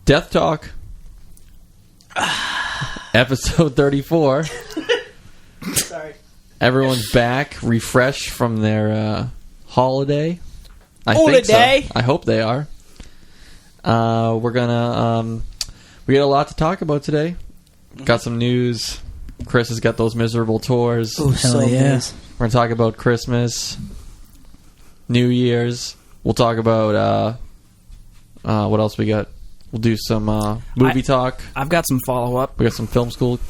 Death Talk, episode 34. Sorry. Everyone's back, refreshed from their holiday. I think so. I hope they are. We're gonna we got a lot to talk about today. Got some news. Chris has got those miserable tours. Oh, so yeah. We're gonna talk about Christmas, New Year's. We'll talk about what else we got. We'll do some movie talk. I've got some follow-up. We got some film school.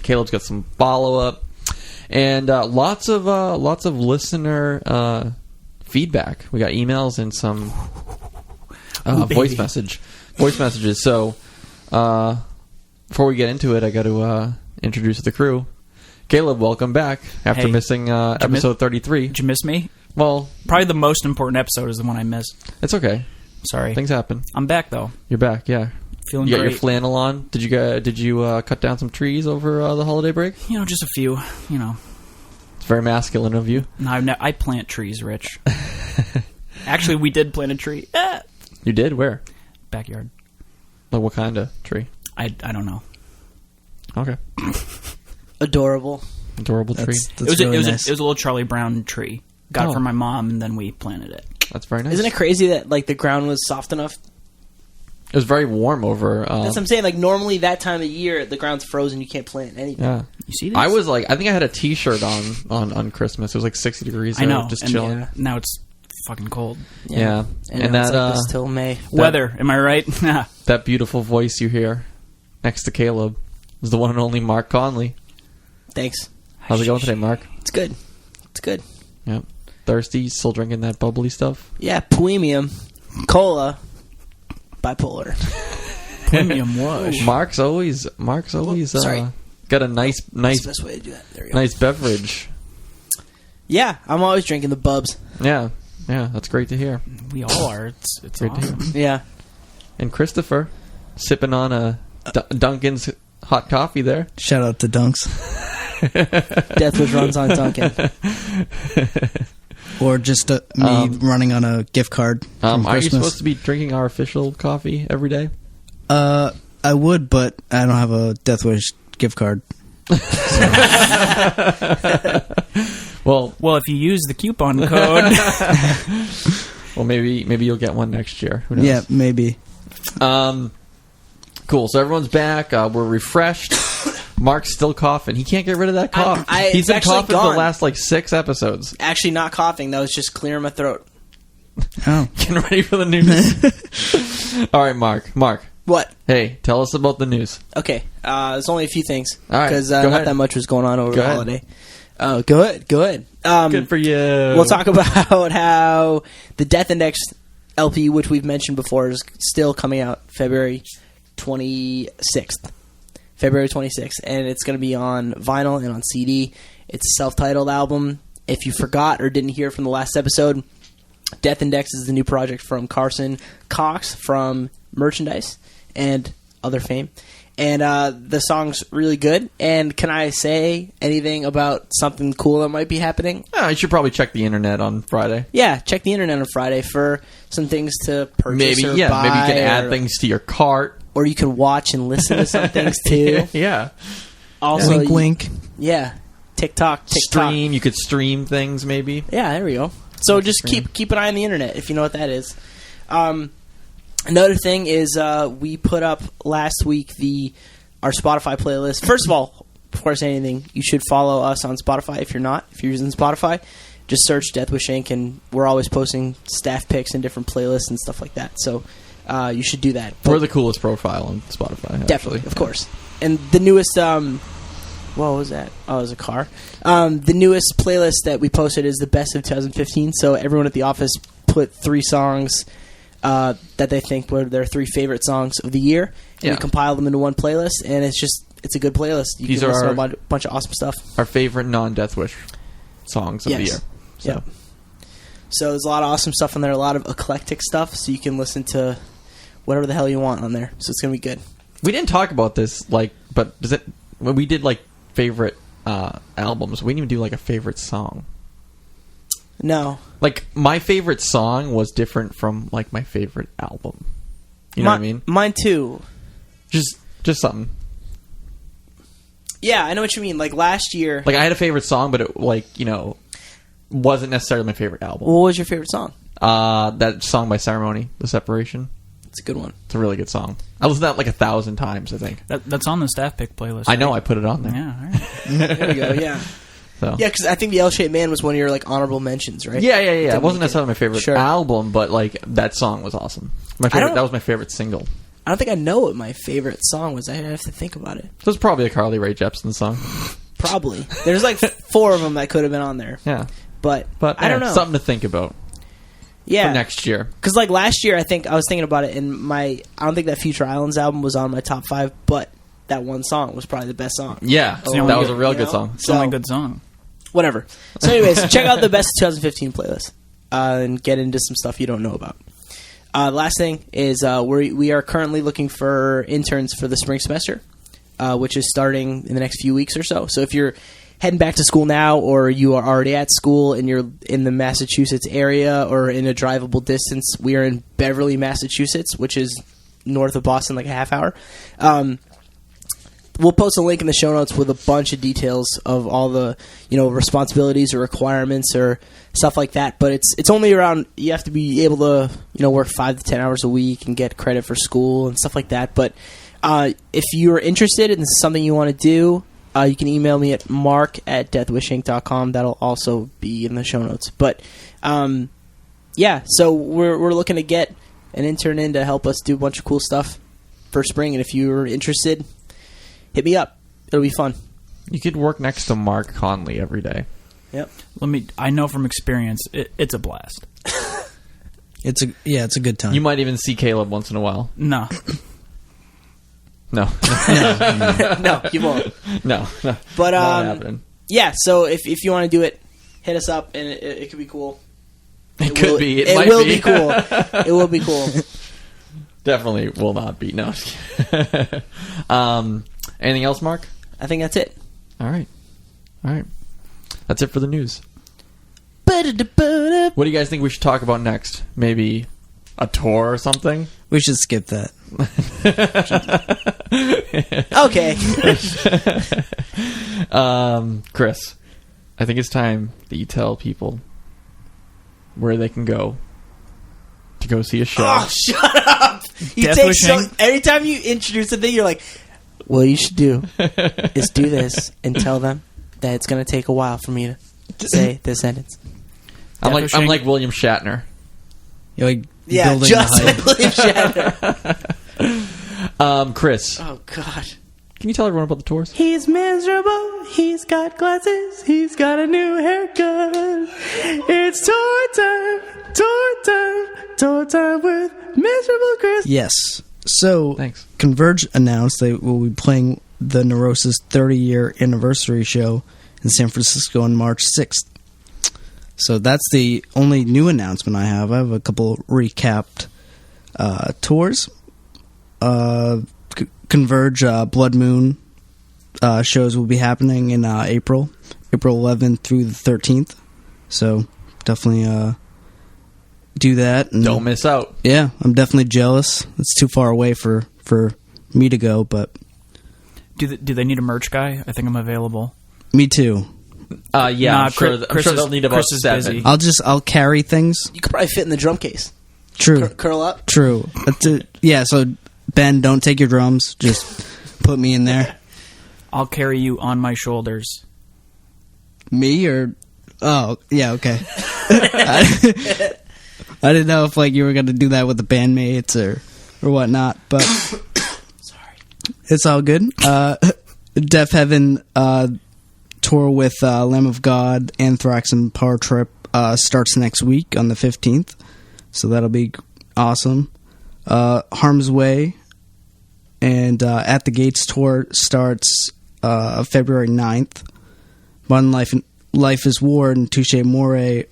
Caleb's got some follow-up. And lots of listener feedback. We got emails and some voice messages. So before we get into it, I got to introduce the crew. Caleb, welcome back after missing episode 33. Did you miss me? Well, probably the most important episode is the one I missed. It's okay. Sorry. Things happen. I'm back, though. You're back, yeah. Feeling you got great. your flannel on. Did you cut down some trees over the holiday break? Just a few. It's very masculine of you. No, I plant trees, Rich. Actually, we did plant a tree. You did? Where? Backyard. Like what kind of tree? I don't know. Okay. Adorable tree. It was a little Charlie Brown tree. Got it from my mom, and then we planted it. That's very nice. Isn't it crazy that the ground was soft enough? It was very warm over. That's what I'm saying. Normally that time of year, the ground's frozen. You can't plant anything. Yeah. You see this? I think I had a T-shirt on Christmas. It was like 60 degrees. I know. Just chilling. Yeah. Now it's fucking cold. Yeah. And that like this till May. Weather. Am I right? That beautiful voice you hear next to Caleb is the one and only Mark Conley. Thanks. How's it going today, Mark? It's good. Yep. Thirsty? Still drinking that bubbly stuff? Yeah. Premium cola. Bipolar. Premium wash. Mark's always got a nice That's the best way to do that. There we go. nice beverage. Yeah, I'm always drinking the bubs. Yeah, that's great to hear. We all are. It's great awesome. to hear. Yeah. And Christopher sipping on a Dunkin's hot coffee there. Shout out to Dunks. Deathwish runs on Dunkin'. Or just me running on a gift card from Are you Christmas. supposed to be drinking our official coffee every day? I would, but I don't have a Deathwish gift card. Well, if you use the coupon code. well, maybe you'll get one next year. Who knows? Yeah, maybe. Cool. So everyone's back. We're refreshed. Mark's still coughing. He can't get rid of that cough. He's been coughing for the last 6 episodes. Actually, not coughing. That was just clearing my throat. Oh. Getting ready for the news. All right, Mark. What? Hey, tell us about the news. Okay. There's only a few things. All right. Because Go not ahead. that much was going on over the ahead. holiday. Oh, good. Good for you. We'll talk about how the Death Index LP, which we've mentioned before, is still coming out February 26th. And it's going to be on vinyl and on CD. It's a self-titled album. If you forgot or didn't hear from the last episode, Death Index is the new project from Carson Cox from Merchandise and other fame. And the song's really good. And can I say anything about something cool that might be happening? You should probably check the internet on Friday. Yeah, check the internet on Friday for some things to purchase or buy. Maybe you can add things to your cart. Or you can watch and listen to some things too. Yeah. Also, wink, wink. Yeah. TikTok. Stream. You could stream things maybe. Yeah, there we go. So just keep an eye on the internet if you know what that is. Another thing is we put up last week our Spotify playlist. First of all, before I say anything, you should follow us on Spotify if you're using Spotify. Just search Deathwish Inc. and we're always posting staff picks and different playlists and stuff like that. So you should do that. We're the coolest profile on Spotify. Actually. Definitely, of course. And the newest, what was that? Oh, it was a car. The newest playlist that we posted is the best of 2015. So everyone at the office put 3 songs that they think were their 3 favorite songs of the year. And we compiled them into one playlist, and it's a good playlist. You can listen to a bunch of awesome stuff. Our favorite non-Deathwish songs of the year. So. Yep. So there's a lot of awesome stuff on there, a lot of eclectic stuff, so you can listen to whatever the hell you want on there. So it's going to be good. We didn't talk about this, but when we did favorite albums, we didn't even do a favorite song. No. My favorite song was different from my favorite album. You know what I mean? Mine too. Just something. Yeah, I know what you mean. Like last year, Like I had a favorite song, but it wasn't necessarily my favorite album. what was your favorite song? That song by Ceremony, The Separation. It's a good one. It's a really good song. I listened to that like 1,000 times, I think. That's on the staff pick playlist. I know, I put it on there. Yeah, all right. There we go. Yeah. So. Yeah, because I think the L-Shaped Man was one of your like honorable mentions, right? Yeah. It wasn't necessarily my favorite album, but like that song was awesome. That was my favorite single. I don't think I know what my favorite song was. I'd have to think about it. So it's probably a Carly Rae Jepsen song. Probably. There's like 4 of them that could have been on there. Yeah. But I don't know. Something to think about. Yeah. For next year. Because like last year, I was thinking about it, and I don't think that Future Islands album was on my top 5, but that one song was probably the best song. Yeah. That was a real good song. It's the only good song. Whatever. So anyways, check out the best 2015 playlist and get into some stuff you don't know about. Last thing is we are currently looking for interns for the spring semester, which is starting in the next few weeks or so. So if you're heading back to school now, or you are already at school and you're in the Massachusetts area or in a drivable distance, we are in Beverly, Massachusetts, which is north of Boston, like a half hour. We'll post a link in the show notes with a bunch of details of all the, responsibilities or requirements or stuff like that. But it's only around, you have to be able to, work 5 to 10 hours a week and get credit for school and stuff like that. But if you're interested and this is something you want to do, you can email me at mark@deathwishinc.com. That'll also be in the show notes. But so we're looking to get an intern in to help us do a bunch of cool stuff for spring. And if you're interested, hit me up. It'll be fun. You could work next to Mark Conley every day. Yep. I know from experience, it's a blast. It's a good time. You might even see Caleb once in a while. No. No. No, you won't. No. But not happening. Yeah. So if you want to do it, hit us up, and it could be cool. It could be. It might will be cool. It will be cool. Definitely will not be. No. Anything else, Mark? I think that's it. All right. That's it for the news. What do you guys think we should talk about next? Maybe a tour or something? We should skip that. Okay. Chris, I think it's time that you tell people where they can go to go see a show. Oh, shut up! Every time you introduce a thing, you're like, what you should do is do this and tell them that it's going to take a while for me to say this sentence. I'm like William Shatner. You're like building just like William Shatner. Chris. Oh, God. Can you tell everyone about the tours? He's miserable. He's got glasses. He's got a new haircut. It's tour time with Miserable Chris. Yes. So, thanks. Converge announced they will be playing the Neurosis 30-year anniversary show in San Francisco on March 6th. So that's the only new announcement I have. I have a couple recapped tours. Converge Blood Moon shows will be happening in April 11th through the 13th. So definitely do that. And don't miss out. Yeah, I'm definitely jealous. It's too far away for me to go, but... Do they need a merch guy? I think I'm available. Me too. I'm sure they'll need about 7. I'll carry things. You could probably fit in the drum case. True. Curl up. True. Yeah, so Ben, don't take your drums. Just put me in there. I'll carry you on my shoulders. Me or... Oh, yeah, okay. I didn't know if you were going to do that with the bandmates or whatnot, but... Sorry. It's all good. Deaf Heaven tour with Lamb of God, Anthrax, and Power Trip starts next week on the 15th. So that'll be awesome. Harm's Way and At the Gates tour starts February 9th. Modern Life is War and Touche Amore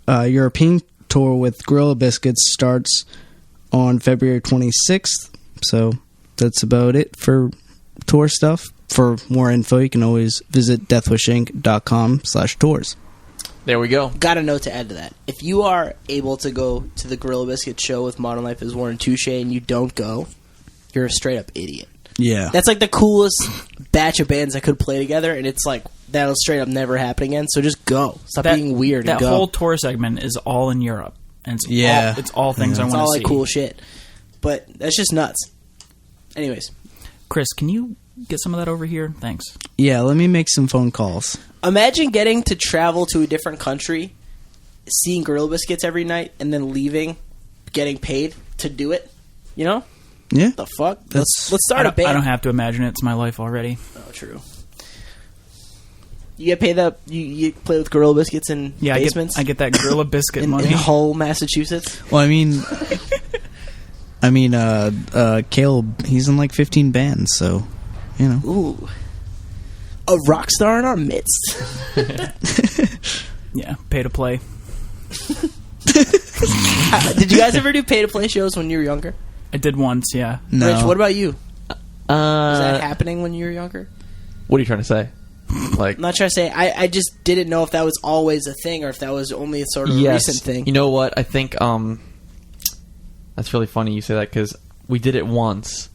European tour with Gorilla Biscuits starts on February 26th. So that's about it for tour stuff. For more info, you can always visit deathwishinc.com/tours. There we go. Got a note to add to that. If you are able to go to the Gorilla Biscuit show with Modern Life as Warren Touche and you don't go, you're a straight up idiot. Yeah. That's like the coolest batch of bands that could play together, and it's like, that'll straight up never happen again, so just go. Stop being weird and go. That whole tour segment is all in Europe. And it's all things I want to see. It's all like cool shit. But that's just nuts. Anyways. Chris, can you get some of that over here? Thanks. Yeah, let me make some phone calls. Imagine getting to travel to a different country, seeing Gorilla Biscuits every night, and then leaving, getting paid to do it. You know? Yeah. The fuck? Let's start a band. I don't have to imagine it. It's my life already. Oh, true. You get paid up. You play with Gorilla Biscuits in basements? I get that Gorilla Biscuit money. In Hull, Massachusetts? Well, I mean, Caleb, he's in like 15 bands, so, you know. Ooh. A rock star in our midst. Yeah, pay to play. Did you guys ever do pay to play shows when you were younger? I did once, yeah. No. Rich, what about you? Was that happening when you were younger? What are you trying to say? Like, I'm not trying to say. I just didn't know if that was always a thing or if that was only a sort of recent thing. You know what? I think that's really funny you say that because we did it once,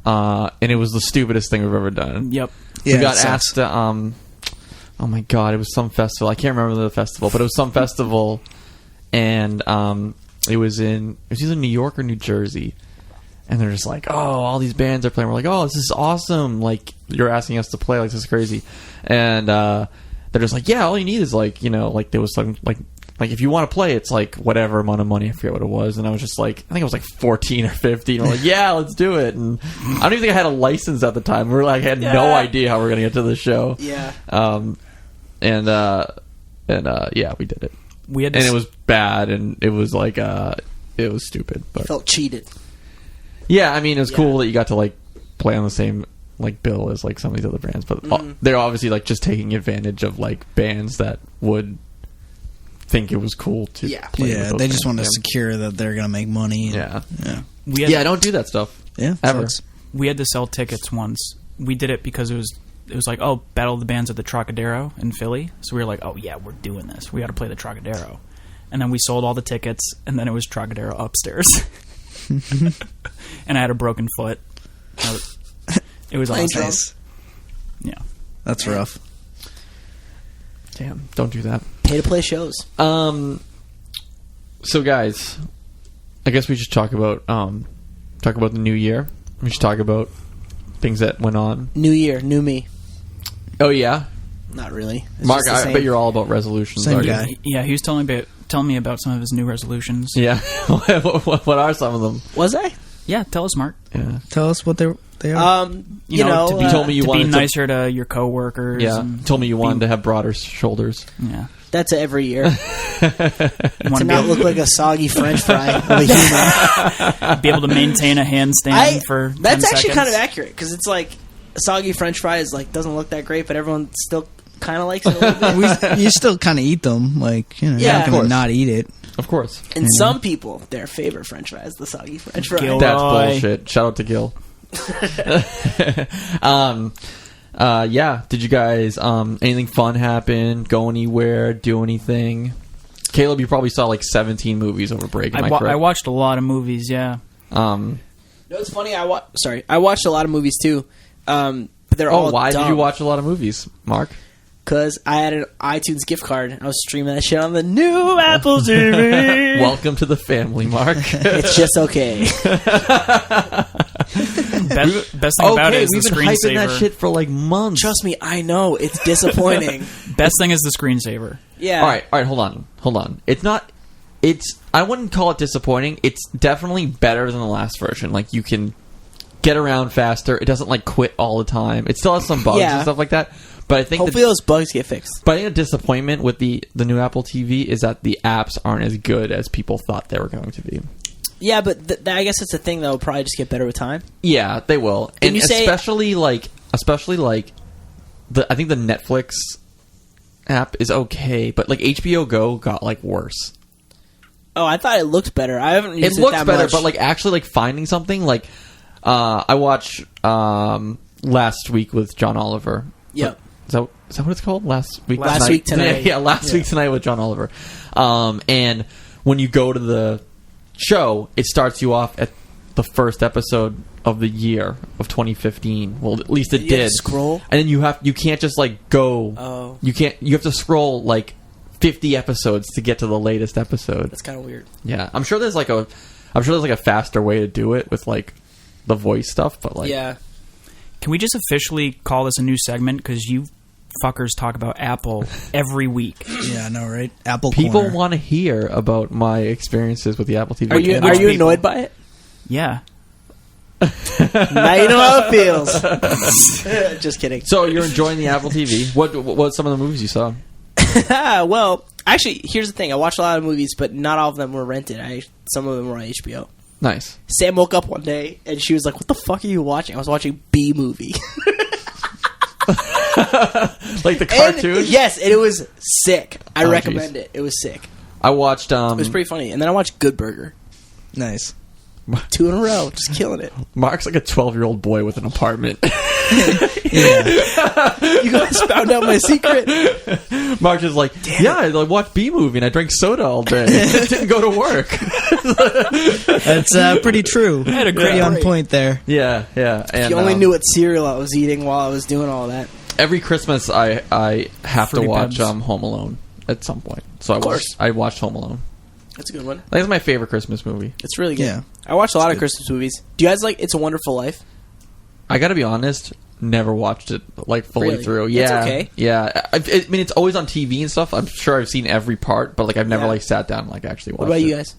and it was the stupidest thing we've ever done. Yep. We got asked to, oh my god, it was some festival. I can't remember the festival, but it was some festival, and it was either New York or New Jersey. And they're just like, oh, all these bands are playing. We're like, oh, this is awesome. Like, you're asking us to play. Like, this is crazy. And they're just like, yeah, all you need is, like, you know, like, there was some, like if you want to play, it's, like, whatever amount of money. I forget what it was. And I was just like, I think it was, like, 14 or 15. We're like, yeah, let's do it. And I don't even think I had a license at the time. We were like, I had no idea how we were going to get to the show. Yeah. Yeah, we did it. And it was bad. And it was, like, it was stupid. But you felt cheated. Yeah, I mean, it was cool that you got to, like, play on the same, like, bill as, like, some of these other bands. But they're obviously, like, just taking advantage of, like, bands that would think it was cool to play with those they just bands. want to secure that they're going to make money. Yeah. I don't do that stuff. Yeah. Ever. We had to sell tickets once. We did it because it was like, oh, Battle of the Bands at the Trocadero in Philly. So we were like, oh, yeah, we're doing this. We got to play the Trocadero. And then we sold all the tickets, and then it was Trocadero upstairs. And I had a broken foot. It was awesome. Nice. Yeah. That's rough. Damn, don't do that. Pay to play shows. So, guys, I guess we should talk about the new year. We should talk about things that went on. New year, new me. Oh, yeah? Not really. It's Mark, I bet you're all about resolutions. Same guy. Yeah, he was telling me about some of his new resolutions. Yeah. What are some of them? Was I? Yeah, tell us, Mark. Yeah. Tell us what they are. You know, you told me you to wanted be nicer to your coworkers. Yeah, and told me you wanted to have broader shoulders. Yeah. That's every year. To not look like a soggy French fry of a human. Be able to maintain a handstand for 10 That's actually seconds. kind of accurate, because it's like a soggy French fry is like doesn't look that great, but everyone still kind of likes it a little bit. You still kind of eat them, like, you know, Yeah, you're not of going to not eat it. Of course. And some people, their favorite French fry is the soggy French fry. Gil. That's Roy. bullshit. Shout out to Gil. Yeah. Did you guys anything fun happen? Go anywhere? Do anything? Caleb, you probably saw like 17 movies over break. Am I correct? I watched a lot of movies. Yeah. No, it's funny. I watched a lot of movies too. But they're all why dumb. did you watch a lot of movies, Mark? Because I had an iTunes gift card. I was streaming that shit on the new Apple TV. Welcome to the family, Mark. It's just okay. Best thing about it is we've the been hyping screensaver. that shit for like months. Trust me, I know. It's disappointing. Best thing is the screensaver. Yeah. All right, hold on. I wouldn't call it disappointing. It's definitely better than the last version. Like, you can get around faster. It doesn't like quit all the time. It still has some bugs and stuff like that. But I think hopefully those bugs get fixed. But I think a disappointment with the new Apple TV is that the apps aren't as good as people thought they were going to be. Yeah, but I guess it's a thing that will probably just get better with time. Yeah, they will. And especially like I think the Netflix app is okay, but like HBO Go got like worse. Oh, I thought it looked better. I haven't used it looks that better, much. but like actually like finding something like I watched last week with John Oliver. Yep. Is that what it's called? Last Week Tonight. Yeah, Last Week Tonight with John Oliver. And when you go to the show, it starts you off at the first episode of the year of 2015. Well, at least it you did. Have to scroll, and then you can't just like go. Oh, you have to scroll like 50 episodes to get to the latest episode. That's kind of weird. Yeah, I'm sure there's like a faster way to do it with like the voice stuff, but like yeah. Can we just officially call this a new segment? Because you fuckers talk about Apple every week. Yeah, I know, right? Apple people Corner. want to hear about my experiences with the Apple TV. Are you annoyed by it? Yeah. Now you know how it feels. Just kidding. So you're enjoying the Apple TV. What's some of the movies you saw? Well, actually, here's the thing. I watched a lot of movies, but not all of them were rented. Some of them were on HBO. Nice. Sam woke up one day, and she was like, "What the fuck are you watching?" I was watching B-Movie. Like the cartoon? And, yes, and it was sick. I recommend geez. it. It was sick. I watched... It was pretty funny. And then I watched Good Burger. Nice. 2 in a row. Just killing it. Mark's like a 12-year-old boy with an apartment. Yeah. You guys found out my secret. Mark is like, I watched B-Movie and I drank soda all day. Didn't go to work. That's pretty true. had a great Pretty on break. point there. Yeah. And, You only knew what cereal I was eating while I was doing all that. every Christmas I have Fruity to watch Pebbles. Home Alone at some point. So course. I watched Home Alone. That's a good one. I think it's my favorite Christmas movie. It's really good. Yeah. I watched a lot of Christmas movies. Do you guys like It's a Wonderful Life? I gotta be honest, never watched it like fully Really? through. It's Yeah, okay. Yeah. I mean, it's always on TV and stuff. I'm sure I've seen every part, but like I've never Yeah. like sat down and like actually watched What about it. you guys?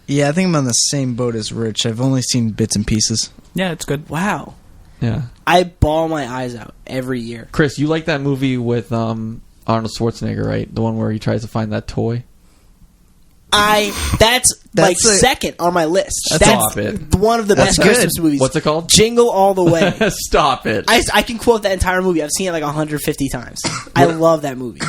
Yeah, I think I'm on the same boat as Rich. I've only seen bits and pieces. Yeah, it's good. Wow. Yeah. I bawl my eyes out every year. Chris, you like that movie with Arnold Schwarzenegger, right? The one where he tries to find that toy. That's like second on my list. Stop it. One of the That's best good. Christmas movies. What's it called? Jingle All the Way. Stop it. I can quote that entire movie. I've seen it like 150 times. I love that movie.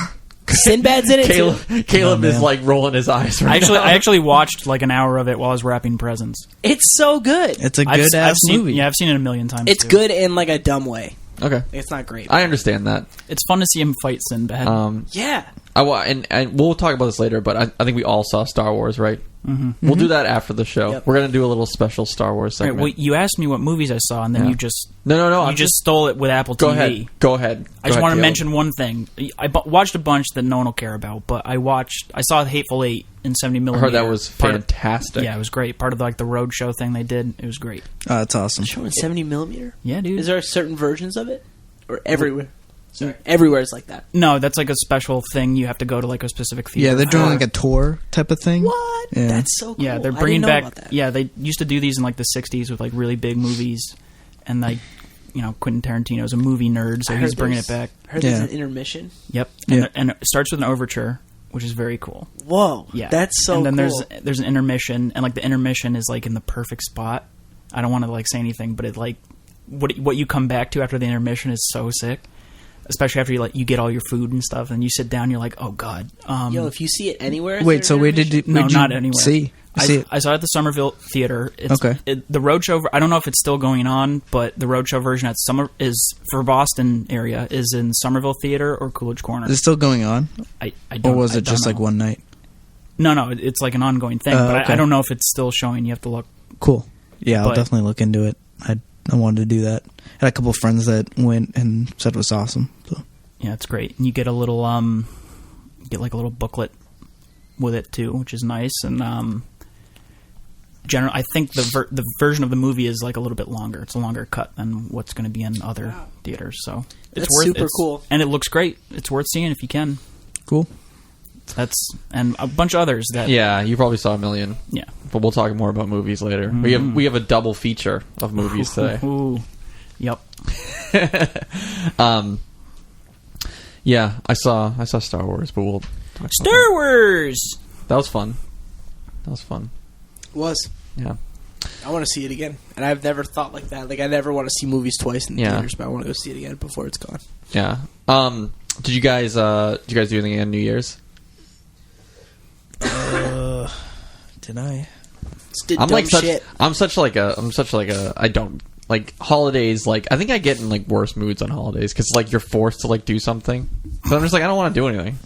Sinbad's in it too. Caleb Oh, is man. like rolling his eyes right now. I actually watched like an hour of it while I was wrapping presents. It's so good. It's a I've good-ass seen- movie. Yeah, I've seen it a million times. It's too. good in like a dumb way. Okay. It's not great. I understand that. It's fun to see him fight Sinbad. Yeah. And we'll talk about this later, but I think we all saw Star Wars, right? Mm-hmm. We'll do that after the show. Yep. We're going to do a little special Star Wars Right, segment. well, you asked me what movies I saw, and then Yeah. you just No. you I'm just stole it with Apple Go TV. ahead. Go ahead. I just want to Caleb. mention one thing. I watched a bunch that no one will care about, but I saw Hateful Eight in 70 I millimeter. heard that was fantastic. Yeah, it was great. Part of like the roadshow thing they did. It was great. Oh, that's awesome. Showing 70mm? Yeah, dude. Is there certain versions of it? Or everywhere? Sorry. Everywhere is like that. No, that's like a special thing. You have to go to like a specific theater. Yeah, they're doing like a tour type of thing. What? Yeah. That's so cool. Yeah, they're I bringing didn't know back. about that. Yeah, they used to do these in like the '60s with like really big movies, and like Quentin Tarantino's a movie nerd, so I he's heard bringing there's- it back. I heard Yeah. there's an intermission. Yep, Yeah. and it starts with an overture, which is very cool. Whoa. Yeah, That's so And then cool. there's an intermission, and like the intermission is like in the perfect spot. I don't want to like say anything, but it like what you come back to after the intermission is so sick. Especially after you get all your food and stuff, and you sit down, you're like, oh god. Yo, if you see it anywhere... is Wait, there so an where did intermission? you, No, where'd you not anywhere. see it? I saw it at the Somerville Theater. Okay. The roadshow. I don't know if it's still going on, but the roadshow version at is for Boston area is in Somerville Theater or Coolidge Corner. Is it still going on? I don't, Or was I it don't just know. like one night? No, it's like an ongoing thing. Oh, but okay. I don't know if it's still showing. You have to look. Cool. Yeah, I'll But- definitely look into it. I wanted to do that. I had a couple of friends that went and said it was awesome. So. Yeah, it's great. And you get a little get like a little booklet with it too, which is nice. And I think the version of the movie is like a little bit longer. It's a longer cut than what's going to be in other theaters. So it's That's super cool. and it looks great. It's worth seeing if you can. Cool. And a bunch of others that Yeah, you probably saw a million. yeah. But we'll talk more about movies later. We have a double feature of movies today. Ooh, yep. Yeah, I saw Star Wars, but we'll talk about Star Wars. that was fun. Was. Yeah. I want to see it again. And I've never thought like that. Like, I never want to see movies twice in the Yeah. theaters, but I want to go see it again before it's gone. Yeah. Did you guys do anything on New Year's? Did I? Just did I'm dumb like such shit. I'm such like a I don't like holidays, like I think I get in like worse moods on holidays because like you're forced to like do something. So I'm just like I don't want to do anything.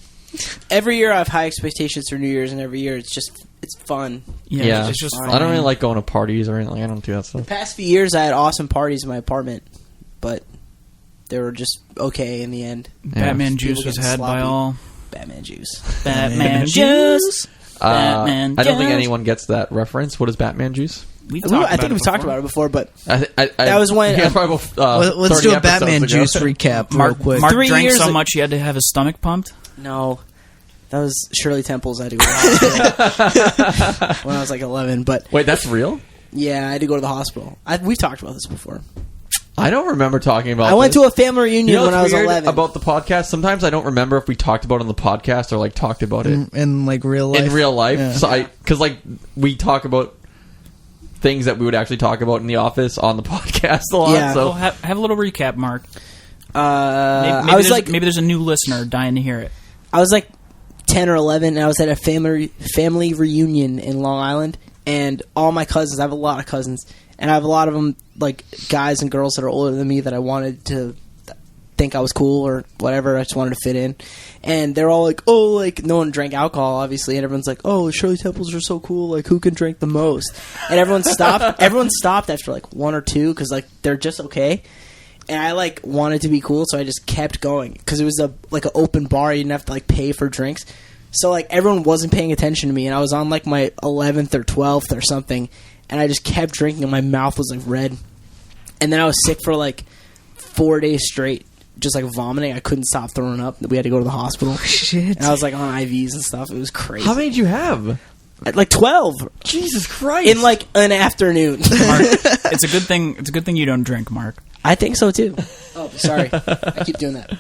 Every year I have high expectations for New Year's, and every year it's fun. Yeah, it's just fun. I don't really like going to parties or anything. Like, I don't do that stuff. The past few years I had awesome parties in my apartment, but they were just okay in the end. Batman juice was had by all. Batman juice. Batman juice. I don't think anyone gets that reference. What is Batman juice? I think we've talked about it before, but that was when. Let's do a Batman juice recap real quick. Mark drank so much he had to have his stomach pumped. No, that was Shirley Temple's. I had to go to the hospital when I was like 11. But wait, that's real? Yeah, I had to go to the hospital. We've talked about this before. I don't remember talking about. I went to a family reunion when I was 11. About the podcast, sometimes I don't remember if we talked about it on the podcast or like talked about it in like real life. In real life, yeah. So because like we talk about things that we would actually talk about in the office on the podcast a lot. Yeah. So have a little recap, Mark. Maybe there's a new listener dying to hear it. I was like 10 or 11, and I was at a family reunion in Long Island, and all my cousins, I have a lot of cousins, and I have a lot of them, like, guys and girls that are older than me that I wanted to think I was cool or whatever. I just wanted to fit in. And they're all like, oh, like, no one drank alcohol, obviously, and everyone's like, oh, Shirley Temples are so cool, like, who can drink the most? And everyone stopped after, like, one or two, because, like, they're just okay. And I, like, wanted to be cool, so I just kept going. Because it was, an open bar. You didn't have to, like, pay for drinks. So, like, everyone wasn't paying attention to me. And I was on, like, my 11th or 12th or something. And I just kept drinking, and my mouth was, like, red. And then I was sick for, like, 4 days straight. Just, like, vomiting. I couldn't stop throwing up. We had to go to the hospital. Oh, shit. And I was, like, on IVs and stuff. It was crazy. how many did you have? Like, 12. Jesus Christ! In, like, an afternoon. Mark, it's a good thing you don't drink, Mark. I think so, too. Oh, sorry. I keep doing that.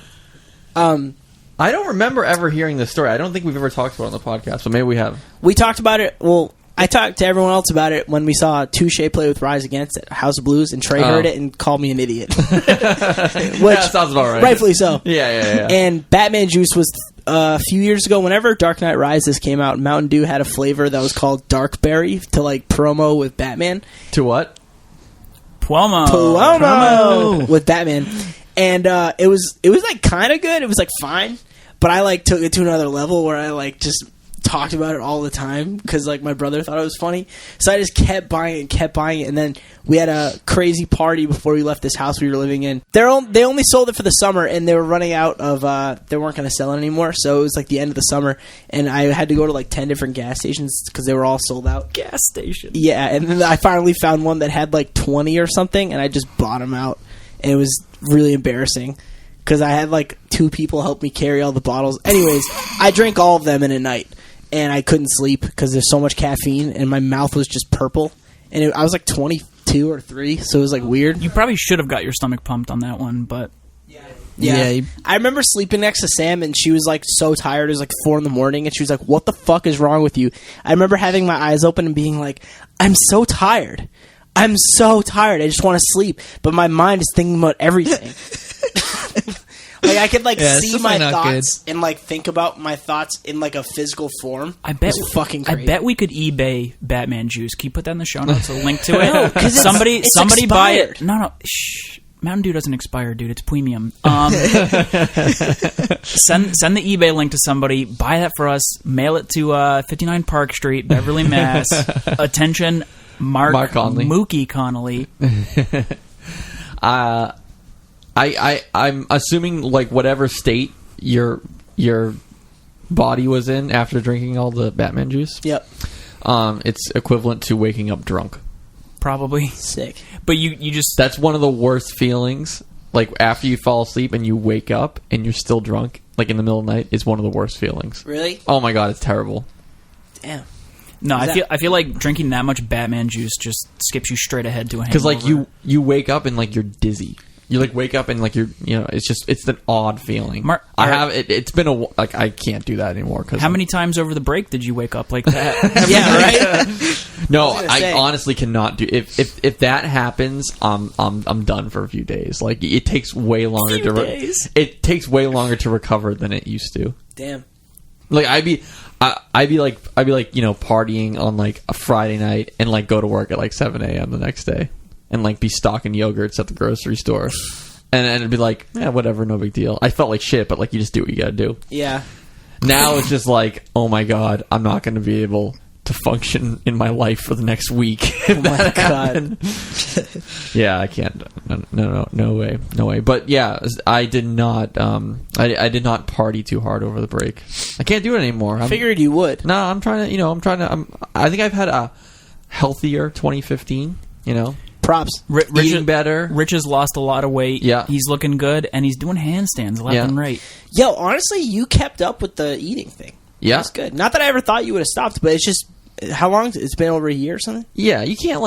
I don't remember ever hearing this story. I don't think we've ever talked about it on the podcast, but maybe we have. We talked about it. Well, I talked to everyone else about it when we saw Touche play with Rise Against at House of Blues, and Trey heard it and called me an idiot. Which, that sounds about right. Rightfully so. Yeah. And Batman Juice was a few years ago. Whenever Dark Knight Rises came out, Mountain Dew had a flavor that was called Dark Berry to, like, promo with Batman. To what? Promo with Batman. And it was like kind of good. It was like fine, but I like took it to another level where I like just talked about it all the time because like my brother thought it was funny. So I just kept buying it, and then we had a crazy party before we left this house we were living in. They only sold it for the summer, and they were running out of. They weren't going to sell it anymore, so it was like the end of the summer, and I had to go to like 10 different gas stations because they were all sold out. Gas station. Yeah, and then I finally found one that had like 20 or something, and I just bought them out, and it was really embarrassing because I had like 2 people help me carry all the bottles. Anyways, I drank all of them in a night. And I couldn't sleep because there's so much caffeine, and my mouth was just purple. And I was like 22 or 3, so it was like weird. You probably should have got your stomach pumped on that one, but yeah. I remember sleeping next to Sam, and she was like so tired. It was like 4 in the morning, and she was like, "What the fuck is wrong with you?" I remember having my eyes open and being like, "I'm so tired. I'm so tired. I just want to sleep." But my mind is thinking about everything. Like I could like see my thoughts and like think about my thoughts in like a physical form. I bet it's fucking crazy. I bet we could eBay Batman juice. Can you put that in the show notes? A link to it. No, somebody expired. Buy it. No. Shh. Mountain Dew doesn't expire, dude. It's premium. Send the eBay link to somebody. Buy that for us. Mail it to 59 Park Street, Beverly, Mass. Attention, Mark Connolly. Mookie Connolly. I'm assuming like whatever state your body was in after drinking all the Batman juice. Yep. It's equivalent to waking up drunk. Probably. Sick. But you just... That's one of the worst feelings. Like after you fall asleep and you wake up and you're still drunk, like in the middle of the night, is one of the worst feelings. Really? Oh my god, it's terrible. Damn. No, I feel like drinking that much Batman juice just skips you straight ahead to a hangover. Because like you wake up and like you're dizzy. You like wake up and like it's an odd feeling. It's been I can't do that anymore. How many times over the break did you wake up like that? Yeah, right. No, I honestly cannot do. If that happens, I'm done for a few days. Like it takes way longer it takes way longer to recover than it used to. Damn. Like I'd be like partying on like a Friday night and like go to work at like 7 a.m. the next day. and like be stocking yogurts at the grocery store. And it'd be like, yeah, whatever, no big deal. I felt like shit, but like you just do what you gotta do. Yeah. Now it's just like, oh my god, I'm not going to be able to function in my life for the next week. Oh my god. Yeah, I can't. No way. But yeah, I did not. I did not party too hard over the break. I can't do it anymore. I figured you would. No, I'm trying to. I think I've had a healthier 2015. Props. Eating better. Rich has lost a lot of weight. Yeah. He's looking good, and he's doing handstands left and right. Yo, honestly, you kept up with the eating thing. Yeah. That's good. Not that I ever thought you would have stopped, but it's just, how long? It's been over a year or something? Yeah, you can't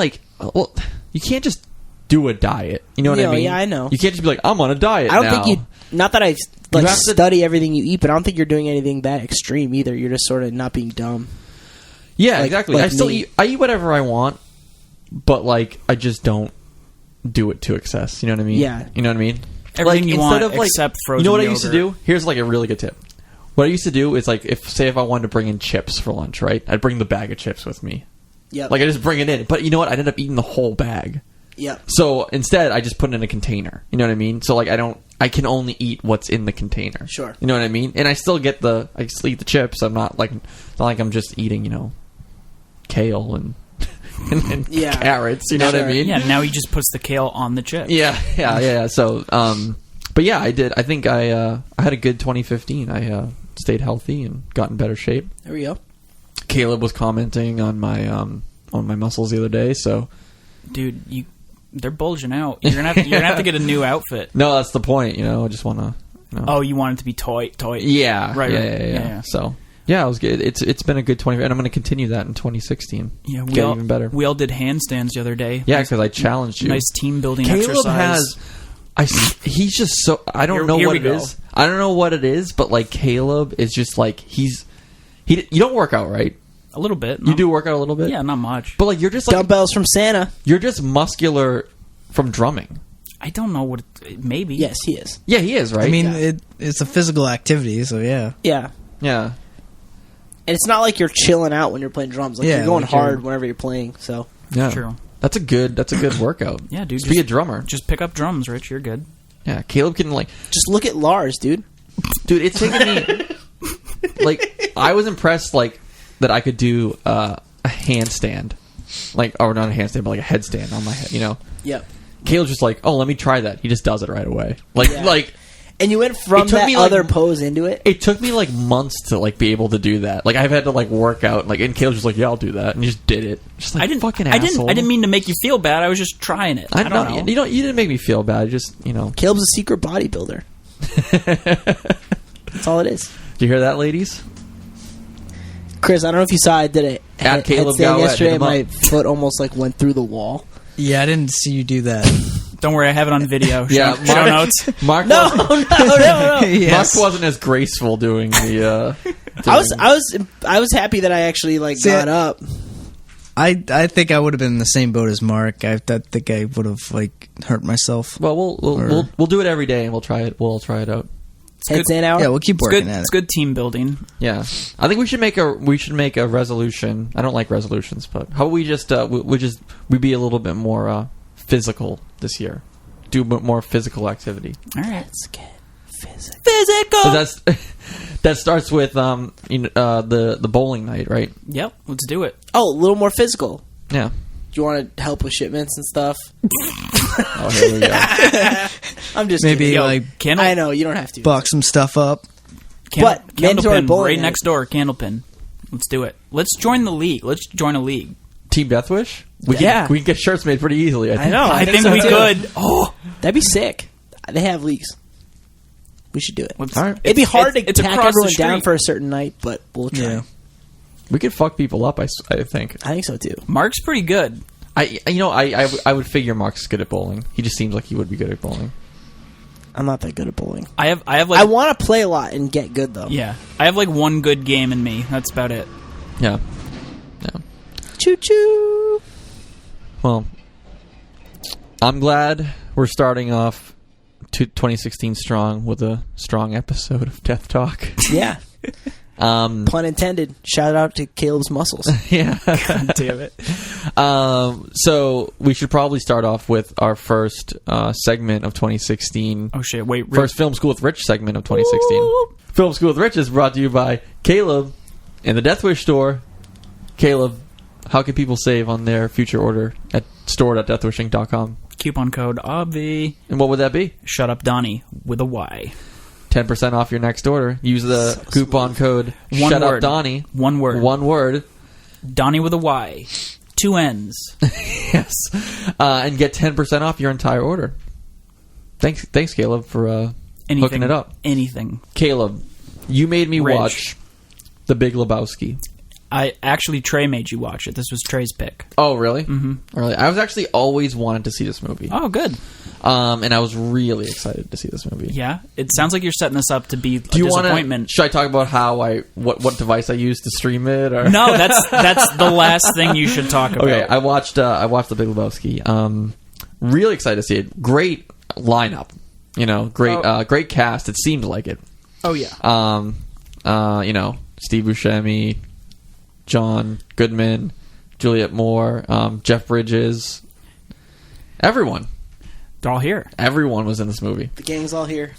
you can't just do a diet. You know what I mean? Yeah, I know. You can't just be like, I'm on a diet I don't now. think not that I study everything you eat, but I don't think you're doing anything that extreme either. You're just sort of not being dumb. Yeah, exactly. I still eat whatever I want, but like I just don't do it to excess. You know what I mean? Yeah. You know what I mean? Everything you want except frozen You know what yogurt. I used to do? Here's like a really good tip. What I used to do is like if I wanted to bring in chips for lunch, right? I'd bring the bag of chips with me. Yep. Like I just bring it in. But you know what? I'd end up eating the whole bag. Yep. So instead I just put it in a container. You know what I mean? So like I can only eat what's in the container. Sure. You know what I mean? And I still eat the chips. I'm not like it's not like I'm just eating, kale and carrots. You know what I mean? Yeah, now he just puts the kale on the chip. Yeah. So, but yeah, I did. I think I had a good 2015. I stayed healthy and got in better shape. There we go. Caleb was commenting on my muscles the other day. So, dude, they're bulging out. You're gonna have to get a new outfit. No, that's the point. I just want to. Oh, you want it to be toy? Yeah. Right. Yeah. So. Yeah, it was good. It's been a good 20, and I'm going to continue that in 2016. Yeah, we get all, even better. We all did handstands the other day. Yeah, because I challenged you. Nice team building Caleb exercise. he's just so. I don't know what it is. I don't know what it is, but like Caleb is just like you don't work out, right? A little bit. You do work out a little bit. Yeah, not much. But like you're just like dumbbells from Santa. You're just muscular from drumming. I don't know what. Maybe. Yes, he is. Yeah, he is, right? I mean, it's a physical activity, so yeah. Yeah. Yeah. And it's not like you're chilling out when you're playing drums. Like you're going hard whenever you're playing. So yeah, true. That's a good workout. Yeah, dude. Just be a drummer. Just pick up drums, Rich. You're good. Yeah, Caleb can just look at Lars, dude. Dude, it's taken me I was impressed that I could do a handstand, or not a handstand, but like a headstand on my head. Yep. Caleb's just like, oh, let me try that. He just does it right away. And you went from that other pose into it? It took me months to be able to do that. I've had to work out and Caleb's just like, yeah, I'll do that, and he just did it. Just I didn't fucking I asshole. didn't mean to make you feel bad. I was just trying it. I don't know. You didn't make me feel bad. Just Caleb's a secret bodybuilder. That's all it is. Do you hear that, ladies? Chris, I don't know if you saw I did a headstand yesterday. My foot almost went through the wall. Yeah, I didn't see you do that. Don't worry, I have it on video. Yeah, show notes. Mark. No. Yes. Mark wasn't as graceful doing the. I was happy that I actually got up. I think I would have been in the same boat as Mark. I think I would have hurt myself. Well, we'll do it every day, and we'll try it. We'll try it out. Headstand hour. Yeah, we'll keep working at it. It's good team building. Yeah, I think we should make a resolution. I don't like resolutions, but how about we just we be a little bbit more physical this year, do more physical activity. All right, let's get physical. So that starts with the bowling night, right? Yep, let's do it. Oh, a little more physical. Yeah. Do you want to help with shipments and stuff? Oh, here we go. I'm just maybe kidding. I know you don't have to box some stuff up. Candlepin right next door. Candlepin. Let's do it. Let's join the league. Let's join a league. Team Deathwish. We can get shirts made pretty easily. I think. I know. I think we could. Oh, that'd be sick. They have leagues. We should do it. All right. It'd be hard to tack everyone down for a certain night, but we'll try. Yeah. We could fuck people up. I think. I think so too. Mark's pretty good. I would figure Mark's good at bowling. He just seems like he would be good at bowling. I'm not that good at bowling. I want to play a lot and get good though. Yeah, I have one good game in me. That's about it. Yeah. Choo choo. Well, I'm glad we're starting off 2016 strong with a strong episode of Death Talk. Yeah. Pun intended. Shout out to Caleb's muscles. Yeah. God damn it. So we should probably start off with our first segment of 2016. Oh shit! Wait. First Film School with Rich segment of 2016. Woo! Film School with Rich is brought to you by Caleb in the Deathwish store. Caleb, how can people save on their future order at store.deathwishinc.com? Coupon code OBVI. And what would that be? Shut up, Donnie, with a Y. 10% off your next order. Use the coupon code One word. SHUTUPDonnie. One word. One word. Donnie with a Y. 2 N's. Yes. And get 10% off your entire order. Thanks, Caleb, for hooking it up. Anything. Caleb, you made me watch The Big Lebowski. Trey made you watch it. This was Trey's pick. Oh, really? Mm-hmm. Really? I was actually always wanted to see this movie. Oh, good. And I was really excited to see this movie. Yeah? It sounds like you're setting this up to be a disappointment. Should I talk about what device I used to stream it? Or? No, that's the last thing you should talk about. Okay, I watched The Big Lebowski. Really excited to see it. Great lineup. Great cast. It seemed like it. Oh, yeah. Steve Buscemi, John Goodman, Juliette Moore, Jeff Bridges, everyone. They're all here. Everyone was in this movie. The gang's all here.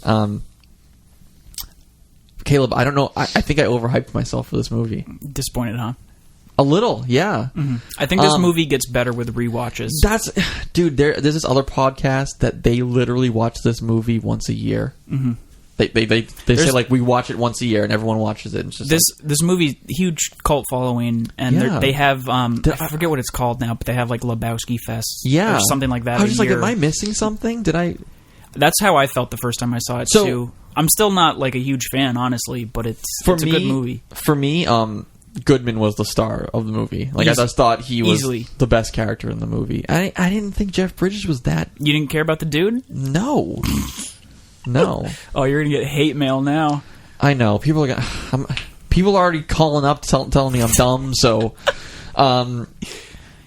Caleb, I don't know. I think I overhyped myself for this movie. Disappointed, huh? A little, yeah. Mm-hmm. I think this movie gets better with rewatches. Dude. There's this other podcast that they literally watch this movie once a year. Mm-hmm. They say like we watch it once a year and everyone watches it. It's just this movie, huge cult following, and they have I forget what it's called now, but they have like Lebowski Fest, or something like that. I was just like, am I missing something? That's how I felt the first time I saw it too. I'm still not like a huge fan, honestly, but it's a good movie. For me, Goodman was the star of the movie. Like I just thought he was the best character in the movie. I didn't think Jeff Bridges was that. You didn't care about the dude? No. No. Oh, you're gonna get hate mail now. I know. People are already calling up telling me I'm dumb. So,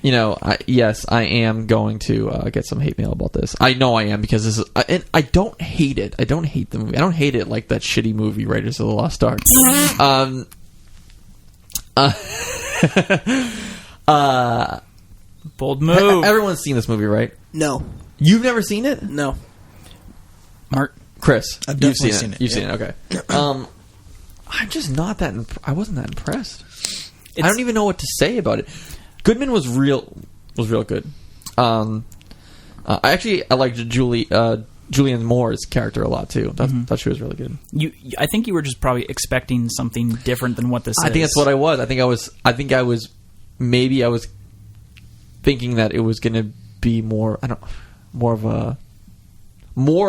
yes, I am going to get some hate mail about this. I know I am because this is. And I don't hate it. I don't hate the movie. I don't hate it like that shitty movie Raiders of the Lost Ark. Bold move. Everyone's seen this movie, right? No. You've never seen it? No. Mark. Chris, I've definitely seen it. You've seen it, okay. I'm just not that... I wasn't that impressed. I don't even know what to say about it. Goodman was real good. I liked Julianne Moore's character a lot, too. I thought she was really good. I think you were just probably expecting something different than what this is. I think that's what I was. I think I was thinking that it was going to be more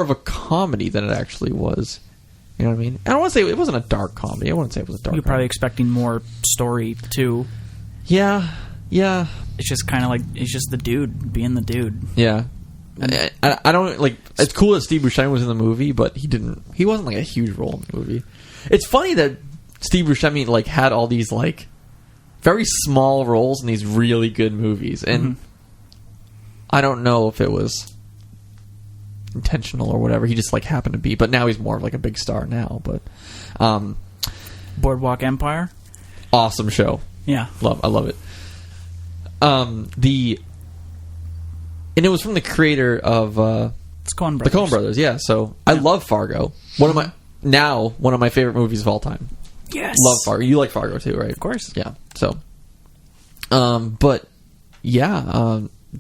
of a comedy than it actually was. You know what I mean? I don't want to say it wasn't a dark comedy. I wouldn't say it was a dark comedy. You're probably expecting more story, too. Yeah. It's just kind of like, it's just the dude being the dude. Yeah. I don't, like, it's cool that Steve Buscemi was in the movie, but he wasn't, like, a huge role in the movie. It's funny that Steve Buscemi, like, had all these, like, very small roles in these really good movies, and I don't know if it was intentional or whatever. He just like happened to be, but now he's more of like a big star now. But Boardwalk Empire, awesome show. Yeah, I love it. And it was from the creator of it's Coen Brothers. The Coen Brothers. Yeah, so I love Fargo. One of my favorite movies of all time. Yes, love Fargo. You like Fargo too, right? Of course. Yeah. So,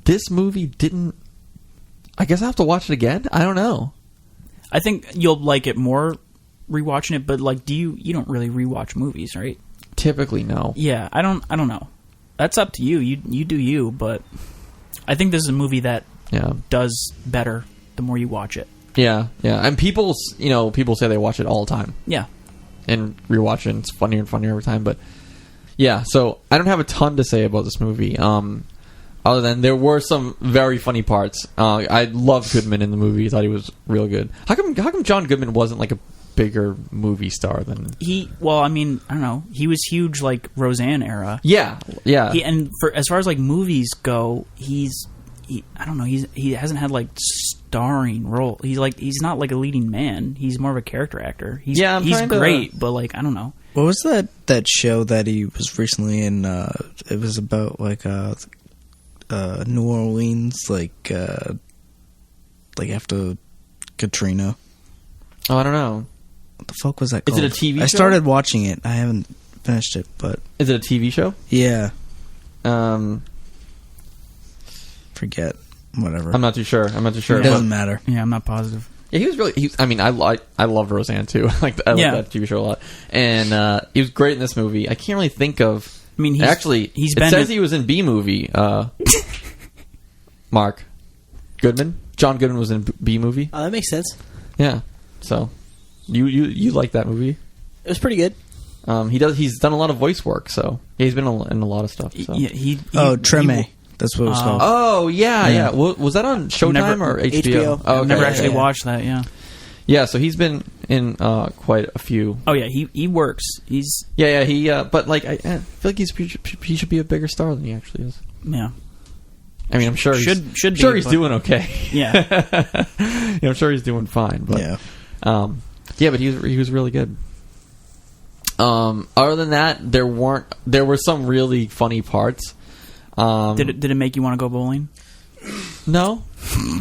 this movie didn't. I guess I have to watch it again. I don't know. I think you'll like it more rewatching it, but like, you don't really rewatch movies, right? Typically, no. Yeah, I don't know. That's up to you. You do you, but I think this is a movie that does better the more you watch it. Yeah. And people say they watch it all the time. Yeah. And rewatch it, and it's funnier and funnier every time. But yeah, so I don't have a ton to say about this movie. Other than there were some very funny parts. I loved Goodman in the movie. I thought he was real good. How come John Goodman wasn't like a bigger movie star than he? Well, I mean, I don't know. He was huge, like Roseanne era. Yeah. And as far as like movies go, I don't know. He hasn't had like starring role. He's not like a leading man. He's more of a character actor. He's great, but like I don't know. What was that show that he was recently in? It was about like New Orleans, like after Katrina. Oh, I don't know. What the fuck was that called? Is it a TV show? I started watching it. I haven't finished it, but is it a TV show? Yeah. Forget. Whatever. I'm not too sure. It doesn't matter. Yeah, I'm not positive. Yeah, he was really. I mean, I love Roseanne too. I like that TV show a lot, and he was great in this movie. I can't really think of. I mean, it says he was in B Movie. Mark Goodman, John Goodman was in B Movie. Oh, that makes sense. Yeah, so you like that movie? It was pretty good. He's done a lot of voice work, so he's been in a lot of stuff. So. Yeah, Treme. That's what it was called. Oh, yeah. Was that on Showtime or HBO? Oh, I've never actually watched that, yeah. Yeah, so he's been in quite a few. Oh, yeah, he works. He's... Yeah, he... but, like, I feel like he should be a bigger star than he actually is. Yeah. I mean, I'm sure he's doing okay. Yeah. I'm sure he's doing fine. But, yeah. But he was really good. Other than that, there were some really funny parts. Did it make you want to go bowling? No.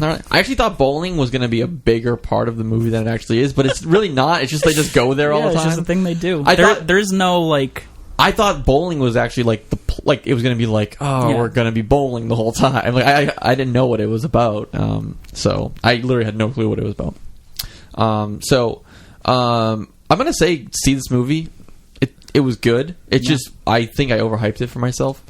I actually thought bowling was going to be a bigger part of the movie than it actually is, but it's really not. It's just they just go there all the time. It's just the thing they do. There's no, like... I thought bowling was actually like it was going to be like, we're going to be bowling the whole time. Like I didn't know what it was about. So I literally had no clue what it was about. I'm going to say see this movie. It was good. It's just I think I overhyped it for myself.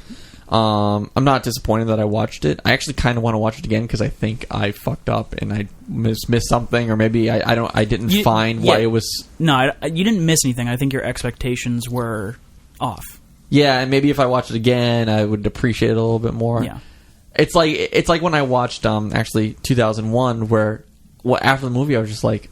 I'm not disappointed that I watched it. I actually kind of want to watch it again because I think I fucked up and I missed something, or maybe I didn't find why it was. No, you didn't miss anything. I think your expectations were off. Yeah, and maybe if I watched it again, I would appreciate it a little bit more. Yeah, it's like when I watched actually 2001, where after the movie I was just like,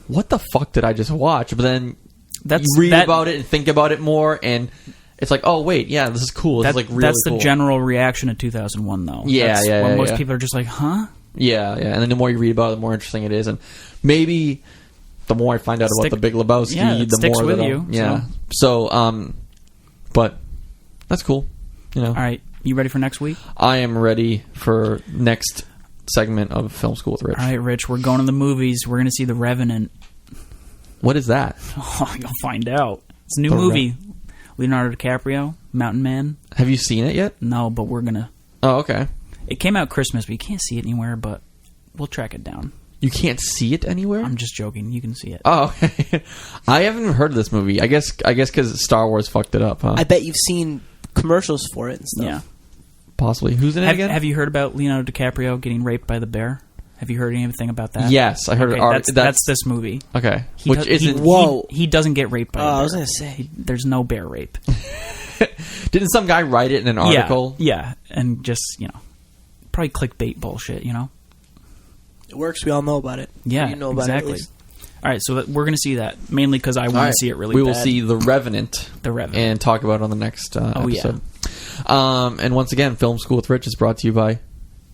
what the fuck did I just watch? But then you read about it and think about it more and. It's like, oh wait, yeah, this is cool. This is like really that's the cool. general reaction of 2001, though. Yeah, most people are just like, huh? Yeah, and then the more you read about it, the more interesting it is, and maybe the more I find out about the Big Lebowski, the sticks more with that you. Yeah. So, but that's cool. All right, you ready for next week? I am ready for next segment of Film School with Rich. All right, Rich, we're going to the movies. We're going to see The Revenant. What is that? Oh, you'll find out. It's a new movie. Leonardo DiCaprio, Mountain Man. Have you seen it yet? No, but we're gonna. Oh, okay. It came out Christmas, but you can't see it anywhere. But we'll track it down. You can't see it anywhere? I'm just joking. You can see it. Oh, okay. I haven't even heard of this movie. I guess because Star Wars fucked it up, huh? I bet you've seen commercials for it and stuff. Yeah, possibly. Who's in it again? Have you heard about Leonardo DiCaprio getting raped by the bear? Have you heard anything about that? Yes, I heard. That's this movie. Okay, he doesn't get raped by. I was gonna say there's no bear rape. Didn't some guy write it in an article? Yeah, and just probably clickbait bullshit. It works. We all know about it. Yeah, you know about exactly. it at least. All right, so we're going to see that mainly because I want to see it really. We bad. will see The Revenant. And talk about it on the next episode. Yeah. And once again, Film School with Rich is brought to you by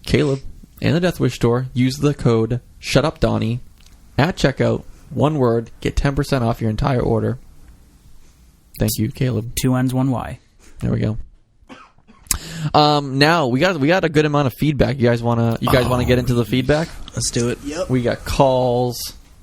Caleb and the Deathwish store. Use the code SHUTUPDonnie at checkout. One word, get 10% off your entire order. Thank you, Caleb. 2 N's, 1 Y. There we go. Now we got a good amount of feedback. You guys wanna get into the feedback? Let's do it. Yep. We got calls.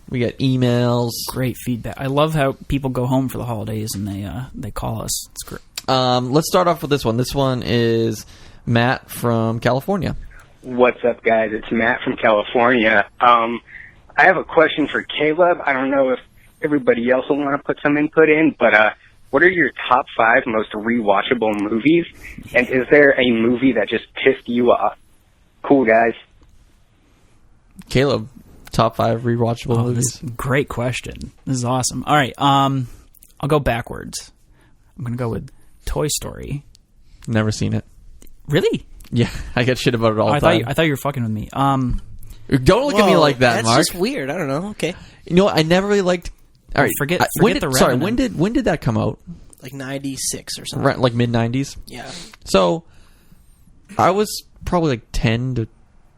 We got emails. Great feedback. I love how people go home for the holidays and they call us. It's great. Let's start off with this one. This one is Matt from California. What's up, guys? It's Matt from California. I have a question for Caleb. I don't know if everybody else will want to put some input in, but what are your top 5 most rewatchable movies? And is there a movie that just pissed you off? Cool, guys. Caleb, top 5 rewatchable movies. Great question. This is awesome. All right, I'll go backwards. I'm going to go with Toy Story. Never seen it. Really? Yeah, I get shit about it all the time. I thought you were fucking with me. Don't look at me like that, Mark. That's just weird. I don't know. Okay. You know what? I never really liked... All right, forget the Sorry, Revenant. when did that come out? Like 96 or something. Right, like mid-90s? Yeah. So, I was probably like 10 to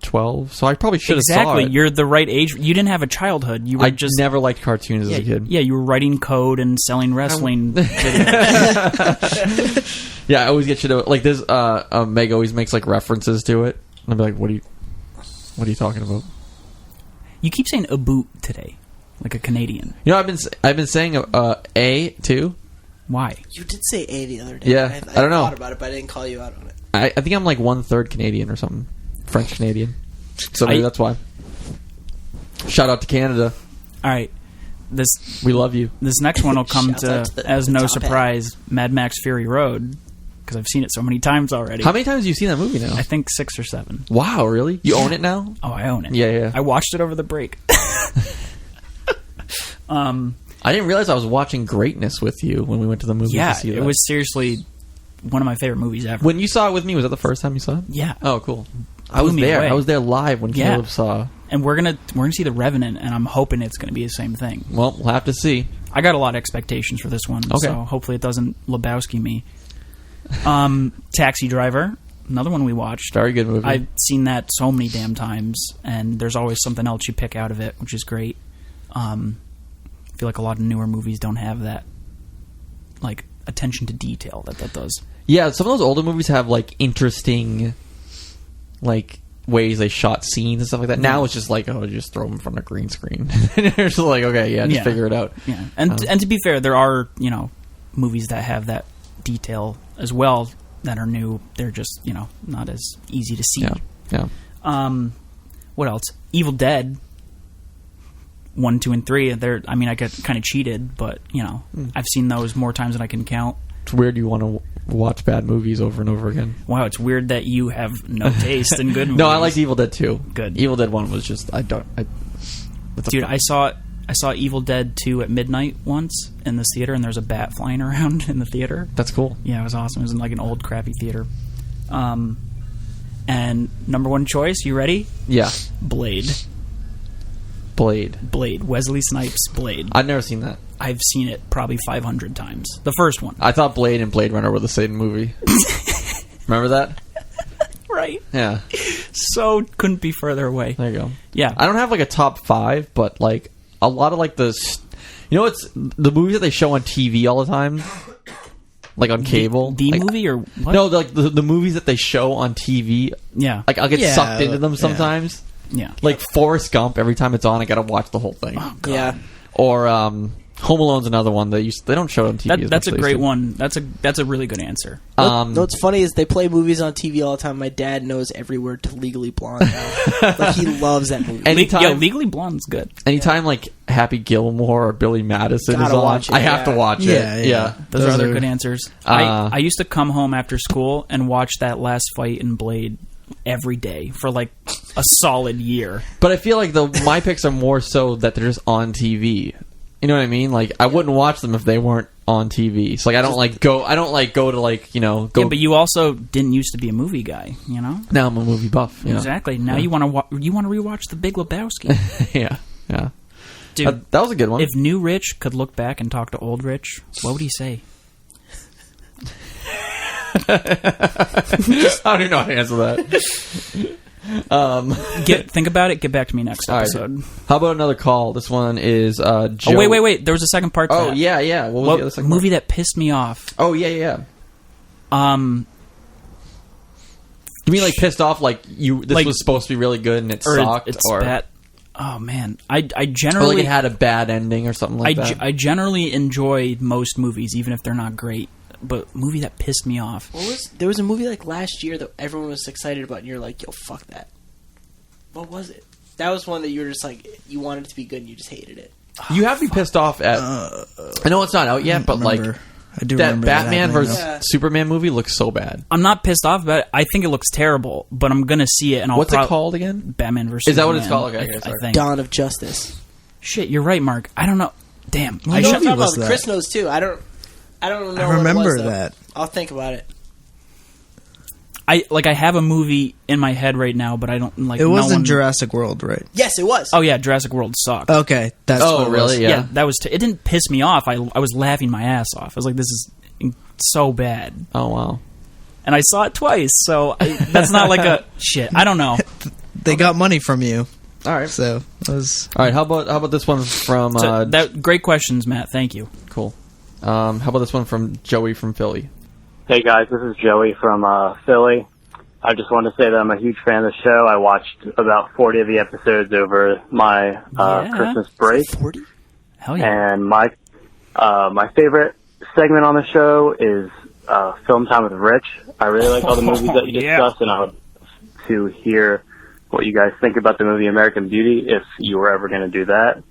12, so I probably should have saw Exactly. it. You're the right age. You didn't have a childhood. You were I just never liked cartoons as a kid. Yeah, you were writing code and selling wrestling videos. Yeah, I always get shit. Like this, Meg always makes like references to it. And I'll be like, "What are you talking about?" You keep saying a boot today, like a Canadian. You know, I've been saying a too. Why? You did say A the other day. Yeah, I don't know. I thought about it, but I didn't call you out on it. I think I'm like 1/3 Canadian or something, French Canadian. So maybe that's why. Shout out to Canada. All right, we love you. This next one will come Shouts out to to as the no top surprise, Mad Max Fury Road, because I've seen it so many times already. How many times have you seen that movie now? I think 6 or 7. Wow, really? You own it now? Oh, I own it. Yeah. I watched it over the break. I didn't realize I was watching Greatness with you when we went to the movies to see that. It was seriously one of my favorite movies ever. When you saw it with me, was that the first time you saw it? Yeah. Oh, cool. I was there. Away. I was there live when Caleb saw. And we're gonna see The Revenant, and I'm hoping it's gonna be the same thing. Well, we'll have to see. I got a lot of expectations for this one, so hopefully it doesn't Lebowski me. Taxi Driver, another one we watched. Very good movie. I've seen that so many damn times, and there's always something else you pick out of it, which is great. I feel like a lot of newer movies don't have that, like, attention to detail that does. Yeah, some of those older movies have like interesting, like, ways they shot scenes and stuff like that. Now it's just like, just throw them in front of a green screen. And it's just like, okay, just figure it out. Yeah, and to be fair, there are movies that have that detail as well that are new. They're just not as easy to see. Yeah. What else? Evil Dead 1, 2, and 3. I got kind of cheated, but I've seen those more times than I can count. It's weird you want to watch bad movies over and over again. Wow, it's weird that you have no taste in good movies. No, I liked Evil Dead 2. Good. Evil Dead 1 was just Dude, I saw Evil Dead 2 at midnight once in this theater, and there's a bat flying around in the theater. That's cool. Yeah, it was awesome. It was in like an old crappy theater. And number one choice, you ready? Yeah. Blade. Wesley Snipes' Blade. I've never seen that. I've seen it probably 500 times. The first one. I thought Blade and Blade Runner were the same movie. Remember that? Right. Yeah. So couldn't be further away. There you go. Yeah. I don't have like a top 5, but like a lot of like it's the movies that they show on TV all the time, like on cable. The movie or what? No, like the movies that they show on TV. Yeah. Like I'll get sucked into them sometimes. Yeah. Like Forrest Gump. Every time it's on, I gotta watch the whole thing. Oh, God. Yeah. Or Home Alone's another one that they don't show it on TV. That's a great one. That's a really good answer. What's funny is they play movies on TV all the time. My dad knows every word to Legally Blonde now. Like, he loves that movie. Anytime, Legally Blonde's good. Anytime like Happy Gilmore or Billy Madison Gotta is on, watch it, I have to watch it. Yeah. Those are other good answers. I used to come home after school and watch that last fight in Blade every day for like a solid year. But I feel like my picks are more so that they're just on TV. You know what I mean? Like I wouldn't watch them if they weren't on TV. So like I don't go to like go. Yeah, but you also didn't used to be a movie guy. Now I'm a movie buff. Exactly. Now you want to rewatch The Big Lebowski. Yeah. Dude, that was a good one. If New Rich could look back and talk to Old Rich, what would he say? I don't even know how to answer that. Think about it. Get back to me next episode. Right. How about another call? This one is Joe. Oh, wait. There was a second part to that. Oh, yeah. What was the other second movie part? that pissed me off? Oh, yeah. You mean like pissed off like this was supposed to be really good and it sucked? It's bad. Oh, man. I generally... Or like it had a bad ending or something like that? I generally enjoy most movies, even if they're not great. But movie that pissed me off. There was a movie like last year that everyone was excited about, and you're like, yo, fuck that. What was it? That was one that you were just like, you wanted it to be good and you just hated it. You have to be pissed off at... I know it's not out yet, but like... I do that remember Batman versus Superman movie looks so bad. I'm not pissed off about it. I think it looks terrible, but I'm gonna see it and I'll... What's it called again? Batman versus Is that what Superman, it's called? Okay, sorry. I think. Dawn of Justice. Shit, you're right, Mark. I don't know. Damn. What movie was that? Chris knows too. I don't know. I remember what it was, that. I'll think about it. I have a movie in my head right now, but I don't like. It wasn't Jurassic World, right? Yes, it was. Oh yeah, Jurassic World sucked. Okay, that's what it was. really? Yeah. That was. It didn't piss me off. I was laughing my ass off. I was like, this is so bad. Oh wow. And I saw it twice, so that's not like a shit. I don't know. they got money from you. All right. So that was all right. How about this one from? Great questions, Matt. Thank you. Cool. How about this one from Joey from Philly? Hey guys, this is Joey from Philly. I just wanted to say that I'm a huge fan of the show. I watched about 40 of the episodes over my Christmas break. 40? Hell yeah. And my favorite segment on the show is Film Time with Rich. I really like all the movies that you discuss, and I would love to hear what you guys think about the movie American Beauty if you were ever going to do that.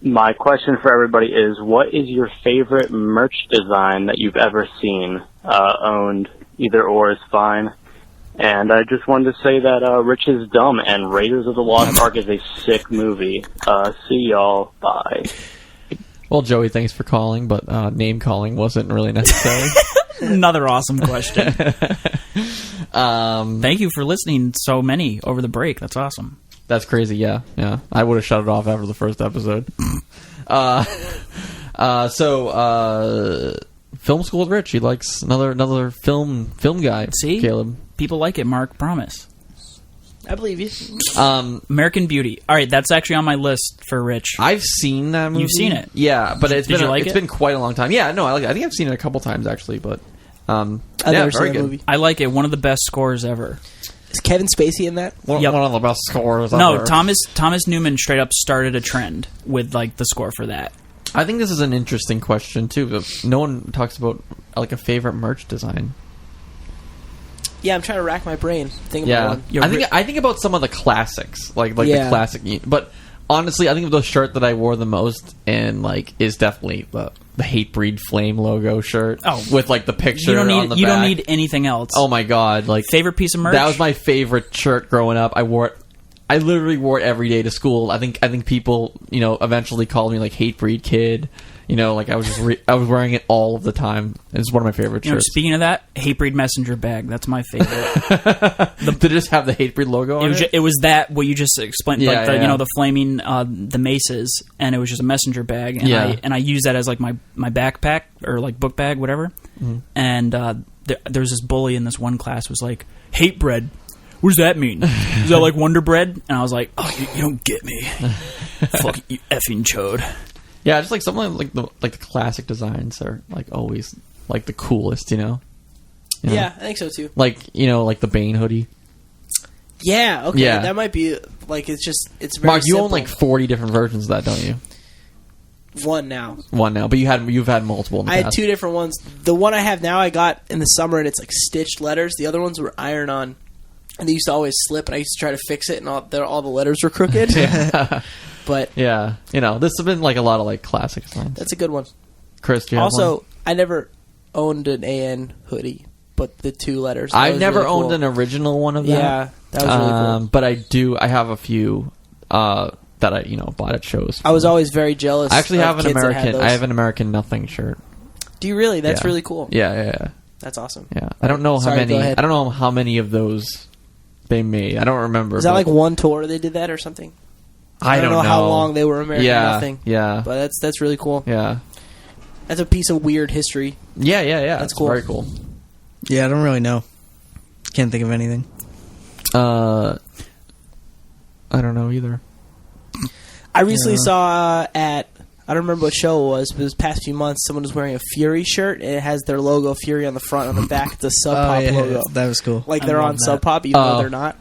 My question for everybody is, what is your favorite merch design that you've ever seen, owned? Either or is fine. And I just wanted to say that Rich is dumb and Raiders of the Lost Ark is a sick movie. See y'all. Bye. Well, Joey, thanks for calling, but name calling wasn't really necessary. Another awesome question. Thank you for listening so many over the break. That's awesome. That's crazy, yeah. I would have shut it off after the first episode. Film School with Rich. He likes another film guy. See? Caleb. People like it, Mark. Promise. I believe you. American Beauty. All right, that's actually on my list for Rich. I've seen that movie. You've seen it? Yeah, but it's been quite a long time. Yeah, no, I like it. I think I've seen it a couple times, actually, but... I've never seen that movie. I like it. One of the best scores ever. Is Kevin Spacey in that? One of the best scores ever. No, Thomas Newman straight up started a trend with like the score for that. I think this is an interesting question too. But no one talks about like a favorite merch design. Yeah, I'm trying to rack my brain. Think about one. I think about some of the classics, like the classic. But honestly, I think of the shirt that I wore the most and like is definitely the Hatebreed Flame logo shirt. Oh, with like the picture on the back. You don't need anything else. Oh my god! Like favorite piece of merch. That was my favorite shirt growing up. I wore it. I literally wore it every day to school. I think people, eventually called me like Hatebreed Kid. Like I was just I was wearing it all of the time. It's one of my favorite shirts. Speaking of that, Hatebreed messenger bag. That's my favorite. Did it just have the Hatebreed logo on it? It was that what you just explained, the flaming the maces, and it was just a messenger bag. And I used that as like my backpack or like book bag, whatever. Mm-hmm. And there was this bully in this one class who was like, "Hate bread. What does that mean? Is that like Wonder Bread?" And I was like, "Oh, you don't get me. Fuck you, effing chode." Yeah, just like something like the classic designs are like always like the coolest, Yeah, I think so too. Like like the Bane hoodie. Yeah, okay, that might be like it's very Mark, you simple. own like 40 different versions of that, don't you? One now, but you've had multiple. In the past. Had 2 different ones. The one I have now, I got in the summer, and it's like stitched letters. The other ones were iron-on. And they used to always slip, and I used to try to fix it, and all the letters were crooked. But yeah, this has been like a lot of like classic designs. That's a good one. Chris, do you have one? I never owned an AN hoodie, but the 2 letters. I've never really owned an original one of them. Yeah, that was really cool. But I have a few that I bought at shows. I was always very jealous. I actually have an American. I have an American Nothing shirt. Do you really? That's really cool. Yeah. That's awesome. Yeah, I don't know how many. I don't know how many of those they made. I don't remember. Is that like one tour they did that or something? I don't know how long they were American Nothing. Yeah. But that's really cool. Yeah. That's a piece of weird history. Yeah. That's cool. Very cool. Yeah, I don't really know. Can't think of anything. I don't know either. I recently saw at, I don't remember what show it was, but it was past few months, someone was wearing a Fury shirt, and it has their logo, Fury, on the front. On the back, it's a Sub Pop logo. That was cool. Like they're on Sub Pop, even though they're not.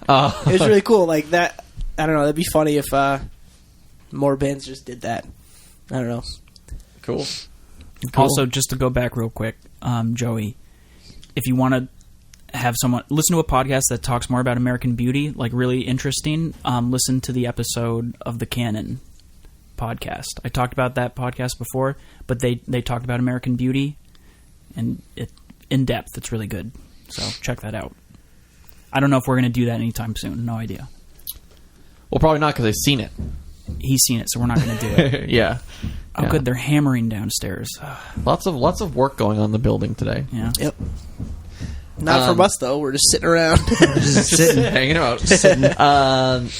It was really cool. Like that. I don't know. That'd be funny if more bands just did that. I don't know. Cool. Also, just to go back real quick, Joey, if you want to have someone listen to a podcast that talks more about American Beauty, like really interesting, listen to the episode of the Canon podcast. I talked about that podcast before, but they talked about American Beauty, and it in depth. It's really good. So check that out. I don't know if we're going to do that anytime soon. No idea. Well, probably not because I've seen it. He's seen it, so we're not going to do it. Yeah. Oh, good. They're hammering downstairs. Lots of work going on in the building today. Yeah. Yep. Not from us though. We're just sitting around, just sitting, hanging out.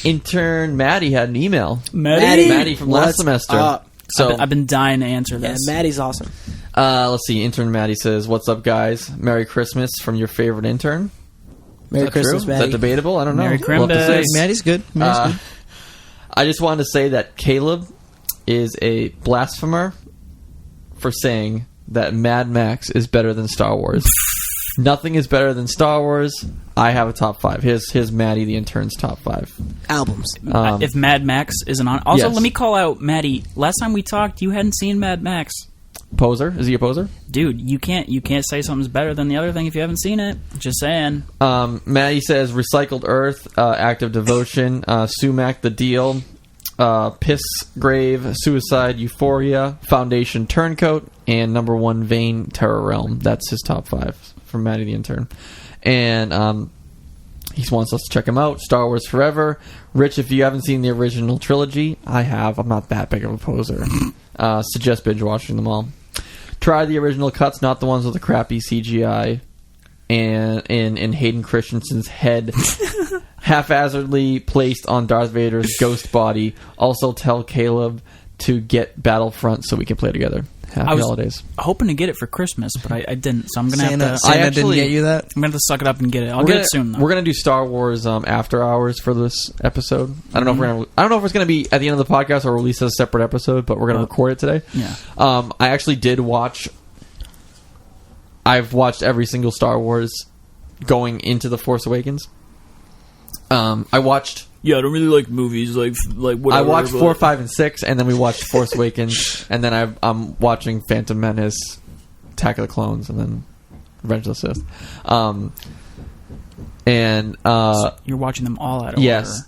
Intern Maddie had an email. Maddie from last semester. Up? So I've been dying to answer this. Yeah, Maddie's awesome. Let's see. Intern Maddie says, "What's up, guys? Merry Christmas from your favorite intern." Merry Christmas, true? Maddie. Is that debatable? I don't know. Merry We'll have to Christmas. see. Maddie's good. Maddie's good. I just wanted to say that Caleb is a blasphemer for saying that Mad Max is better than Star Wars. Nothing is better than Star Wars. I have a top 5. Here's Maddie the Intern's top 5 albums. If Mad Max isn't on, also Yes. let me call out Maddie. Last time we talked, you hadn't seen Mad Max. Poser? Is he a poser? Dude, you can't say something's better than the other thing if you haven't seen it. Just saying. Maddie says Recycled Earth, Act of Devotion, Sumac the Deal, Piss Grave, Suicide, Euphoria, Foundation Turncoat, and number 1 Vane Terror Realm. That's his top 5 from Maddie the Intern. And he wants us to check him out. Star Wars Forever. Rich, if you haven't seen the original trilogy, I have. I'm not that big of a poser. Suggest binge watching them all. Try the original cuts, not the ones with the crappy CGI and in Hayden Christensen's head haphazardly placed on Darth Vader's ghost body. Also tell Caleb to get Battlefront so we can play together. Happy holidays. Hoping to get it for Christmas, but I didn't, so I'm gonna have to. Santa didn't get you that? I'm gonna have to suck it up and get it. I'll get it soon, though. We're gonna do Star Wars after hours for this episode. I don't know if it's gonna be at the end of the podcast or release as a separate episode, but we're gonna record it today. Yeah. I actually did watch. I've watched every single Star Wars going into The Force Awakens. I watched. Yeah, I don't really like movies, like whatever. I watched 4, 5, and 6, and then we watched Force Awakens, and then I'm watching Phantom Menace, Attack of the Clones, and then Revenge of the Sith. So you're watching them all out of yes.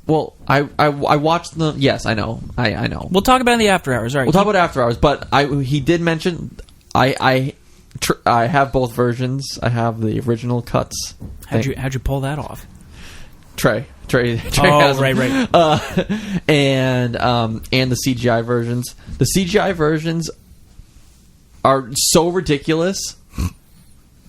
order. Well, I watched them. Yes, I know. I know. We'll talk about it in the after hours. All right. We'll talk about after hours, but he did mention I have both versions. I have the original cuts. How'd you pull that off? Trey Oh, has them. right. And the CGI versions. The CGI versions are so ridiculous.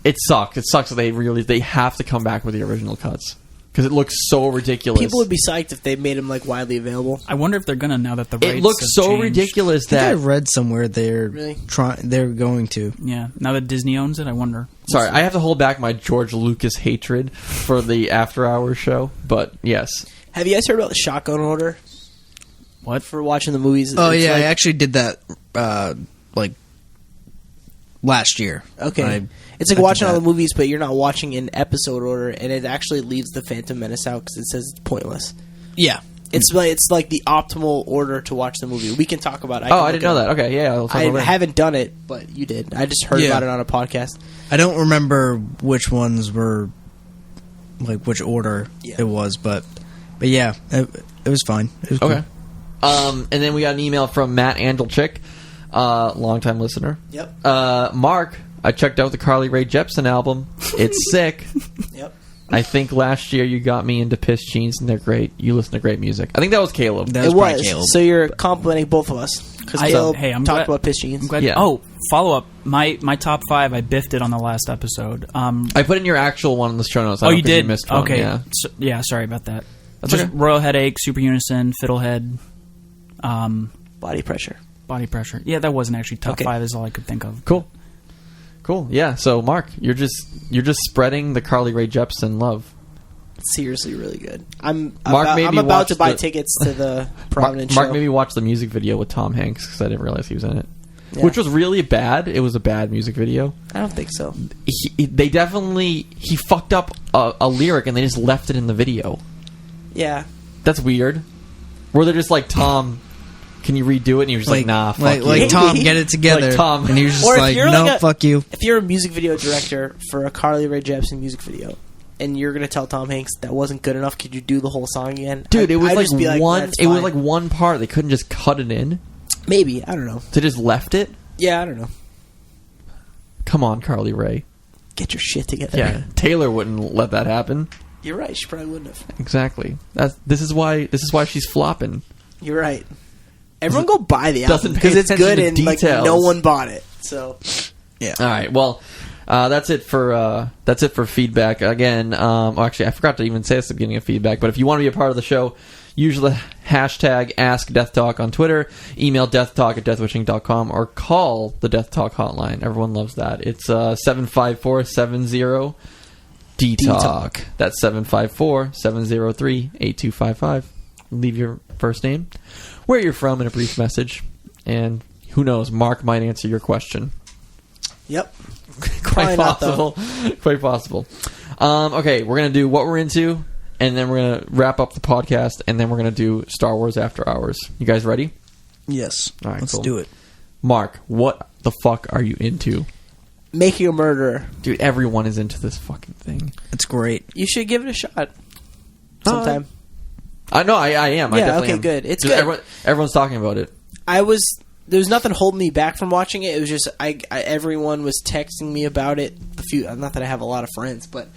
It sucks. It sucks that they have to come back with the original cuts because it looks so ridiculous. People would be psyched if they made them like widely available. I wonder if they're gonna now that the rights It looks have so changed. ridiculous I think I that. read somewhere they're Really? they're going to. Yeah, now that Disney owns it, I wonder. Sorry, I have to hold back my George Lucas hatred for the After Hours show, but yes. Have you guys heard about the shotgun order? What? For watching the movies? Oh It's yeah, like- I actually did that like last year. Okay. It's like I did watching all that. the movies, but you're not watching in episode order, and it actually leaves the Phantom Menace out because it says it's pointless. Yeah. It's like the optimal order to watch the movie. We can talk about it. I didn't know that. Okay, yeah. I'll talk I about it. haven't done it, but you did. I just heard Yeah. about it on a podcast. I don't remember which ones were like which order it was, but yeah, it was fine. It was Okay. cool. And then we got an email from Matt Andelchick, longtime listener. Yep. Mark, I checked out the Carly Rae Jepsen album. It's sick. Yep. I think last year you got me into Piss Jeans, and they're great. You listen to great music. I think that was Caleb. That It probably was. Caleb. So you're complimenting both of us because Caleb I'm talked glad- about piss jeans. I'm glad. Yeah. Oh, follow up. My top 5. I biffed it on the last episode. I put in your actual one in the show notes. I Oh, don't you think did? missed one. Okay. Yeah. Yeah, sorry about that. That's Just okay. Royal Headache, Super Unison, Fiddlehead, Body pressure. Body Pressure. Yeah, that wasn't actually top Okay. 5 is all I could think of. Cool. Yeah. So, Mark, you're just spreading the Carly Rae Jepsen love. Seriously, really good. I'm Mark made me about to watch buy the- tickets to the Providence Mark show. made me watch the music video with Tom Hanks because I didn't realize he was in it, Yeah. which was really bad. It was a bad music video. I don't think so. He fucked up a lyric and they just left it in the video. Yeah. That's weird. Where they're just like, Tom, can you redo it? And he was just like, nah, fuck you. like Tom, get it together. Like Tom. And he was just Or if like, you're no, like a- fuck you. If you're a music video director for a Carly Rae Jepsen music video, and you're gonna tell Tom Hanks that wasn't good enough, could you do the whole song again? Dude, it was I'd like just be one. "That's It was fine." like one part. They couldn't just cut it in. maybe I don't know. They just left it. Yeah, I don't know. Come on, Carly Rae. Get your shit together. Yeah, Taylor wouldn't let that happen. You're right. She probably wouldn't have. Exactly. This is why she's flopping. You're right. Everyone go buy the Doesn't album pay because it's attention good to and like details. no one bought it. So Yeah. All right. Well, that's it for feedback. Again, actually, I forgot to even say this at the beginning of feedback. But if you want to be a part of the show, use the hashtag AskDeathTalk on Twitter. Email deathtalk@deathwishinc.com or call the Death Talk hotline. Everyone loves that. It's 754-70. D-Talk. That's 754-703-8255. Leave your first name, where you're from, in a brief message, and who knows, Mark might answer your question. Yep. Quite possible. Quite possible. Okay, we're going to do what we're into, and then we're going to wrap up the podcast, and then we're going to do Star Wars After Hours. You guys ready? Yes. All right, let's cool. do it. Mark, what the fuck are you into? Making a Murderer. Dude, everyone is into this fucking thing. It's great. You should give it a shot sometime. I know, I am. I definitely am. Good. It's just good. Everyone's talking about it. There was nothing holding me back from watching it. It was just everyone was texting me about it. Not that I have a lot of friends, but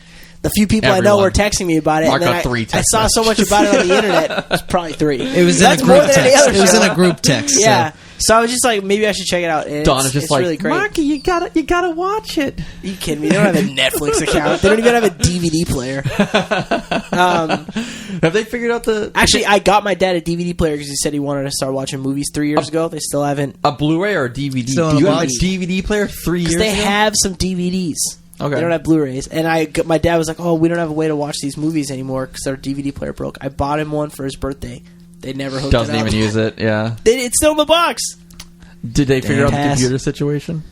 the few people I know were texting me about it. Mark and got then 3 I texts. saw so much about it on the internet. It was probably 3. It was That's in a more group than any text. other It was show. in a group text. Yeah. So I was just like, maybe I should check it out. And Donna's just it's like, really great. Marky, you gotta watch it. Are you kidding me? They don't have a Netflix account. They don't even have a DVD player. Have they figured out the... Actually, I got my dad a DVD player because he said he wanted to start watching movies 3 years ago. They still haven't. A Blu-ray or a DVD? Still Do in you a have a box. DVD player 3 years ago? They have some DVDs. Okay. They don't have Blu-rays. And my dad was like, oh, we don't have a way to watch these movies anymore because our DVD player broke. I bought him one for his birthday. They never hooked Doesn't it up. even use it, yeah. It's still in the box. Did they figure out the Pass. computer situation?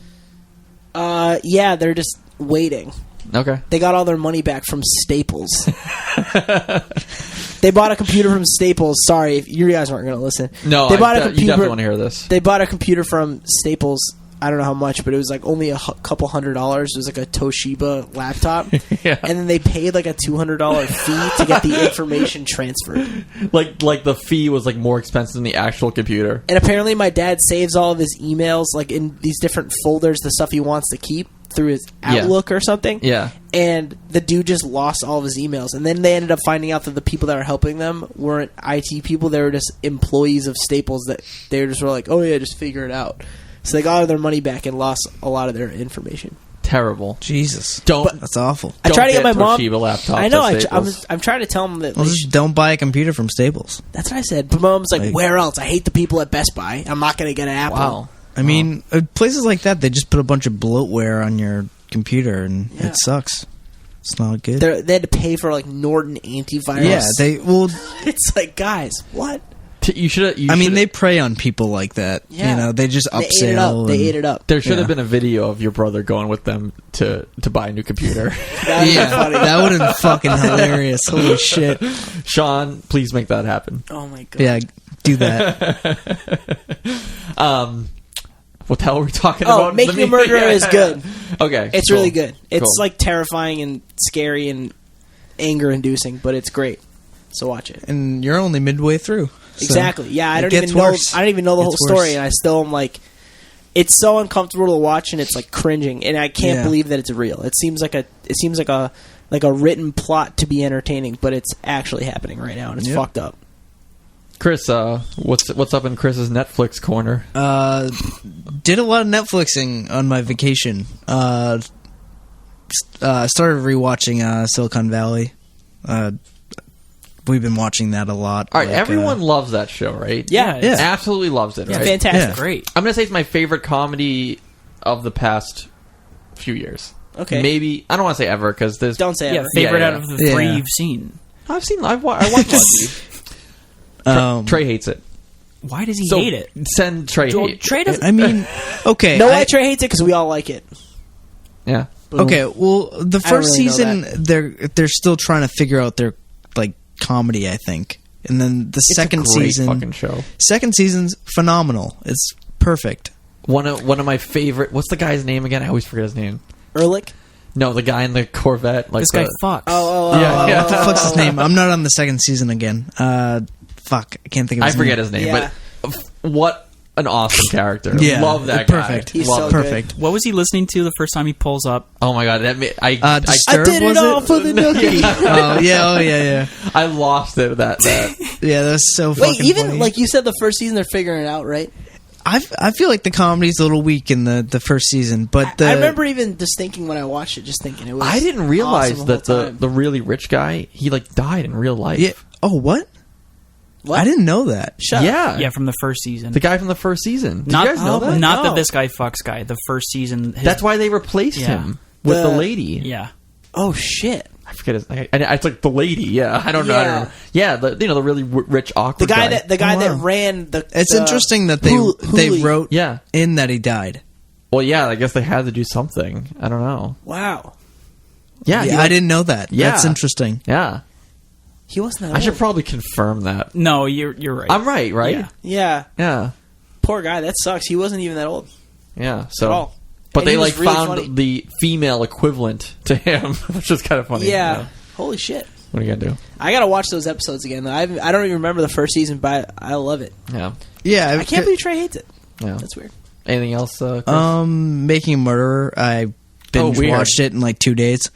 Yeah, they're just waiting. Okay. They got all their money back from Staples. They bought a computer from Staples. Sorry, if you guys weren't going to listen. No, they bought a you computer. definitely want to hear this. They bought a computer from Staples. I don't know how much, but it was like only a couple $100. It was like a Toshiba laptop. Yeah. And then they paid like a $200 fee to get the information transferred. Like the fee was like more expensive than the actual computer. And apparently my dad saves all of his emails like in these different folders, the stuff he wants to keep through his Outlook or something. Yeah. And the dude just lost all of his emails. And then they ended up finding out that the people that were helping them weren't IT people. They were just employees of Staples that they were like, oh yeah, just figure it out. So they got all their money back and lost a lot of their information. Terrible. Jesus. That's awful. I try to get my mom. Toshiba laptops I know. at Staples. I'm trying to tell them that. Well, just don't buy a computer from Staples. That's what I said. But mom's like, where else? I hate the people at Best Buy. I'm not going to get an Apple. Wow. I mean, places like that, they just put a bunch of bloatware on your computer, and it sucks. It's not good. They had to pay for like Norton antivirus. Yeah, It's like, guys, what? You should. They prey on people like that. Yeah. You know, they just upsell. They ate it up. There should have been a video of your brother going with them to buy a new computer. That would have been fucking hilarious. Holy shit. Sean, please make that happen. Oh my god. Yeah, do that. What the hell were we talking about? Making a Murderer is good. Okay. It's cool. really good. It's Cool. like terrifying and scary and anger-inducing, but it's great. So watch it. And you're only midway through. So Exactly. Yeah, I don't gets even know. worse. I don't even know the It whole gets story, worse. and I still am like, it's so uncomfortable to watch, and it's like cringing, and I can't Yeah. believe that it's real. It seems like a written plot to be entertaining, but it's actually happening right now, and it's fucked up. Chris, what's up in Chris's Netflix corner? Did a lot of Netflixing on my vacation. Started rewatching Silicon Valley. We've been watching that a lot. All right, everyone loves that show, right? Yeah. Absolutely loves it, It's right? fantastic. Yeah. Great. I'm going to say it's my favorite comedy of the past few years. Okay. Maybe, I don't want to say ever, because there's... Don't say Yeah, ever. favorite Yeah, out of the 3 Yeah. you've seen. I watched Lucky. Trey hates it. Why does he So hate it? Send Trey hate. Trey doesn't. I mean, okay. No, why Trey hates it because we all like it. Yeah. Okay, well, the first really know season they're still trying to figure out their like comedy, I think, and then the second It's a great season, fucking show. second season's phenomenal. It's perfect. One of my favorite... What's the guy's name again? I always forget his name. Ehrlich? No, the guy in the Corvette. Like This guy fucks. Yeah. What the fuck's his name? I'm not on the second season again. Fuck, I can't think of I his name. forget his name, Yeah. but what an awesome character. Yeah, Love that perfect. guy. He's Love so it. good. Perfect. What was he listening to the first time he pulls up? Oh my god, I Disturbed, did it was all for the nookie. Oh yeah. I lost it. That Yeah, that's so Wait, fucking even funny. like you said, the first season they're figuring it out, right? I feel like the comedy's a little weak in the first season, but I remember even just thinking when I watched it, just thinking it was. I didn't realize awesome that whole time. the really rich guy, he like died in real life. yeah. Oh, what? What? I didn't know that. Shut up. Yeah. Yeah, from the first season. The guy from the first season. Did not you guys know that? Not No. that this guy fucks guy. The first season. That's why they replaced Yeah. him with the The- lady. Yeah. Oh shit! I forget his name. It's like the lady. Yeah, I don't know. I don't know. Yeah, the really rich awkward guy. The guy that ran the. It's interesting that they wrote in that he died. Well, yeah, I guess they had to do something. I don't know. Wow. Yeah, I didn't know that. Yeah. That's interesting. Yeah. He wasn't that old. I should probably confirm that. No, you're right. I'm right? Yeah. Poor guy. That sucks. He wasn't even that old. Yeah. So. At all. But and they really found funny. the female equivalent to him, which is kind of funny. Yeah. You know? Holy shit. What are you gonna do? I gotta watch those episodes again. I don't even remember the first season, but I love it. Yeah. Yeah. I can't believe Trey hates it. Yeah. That's weird. Anything else? Chris? Making a Murderer. I binge watched it in like 2 days.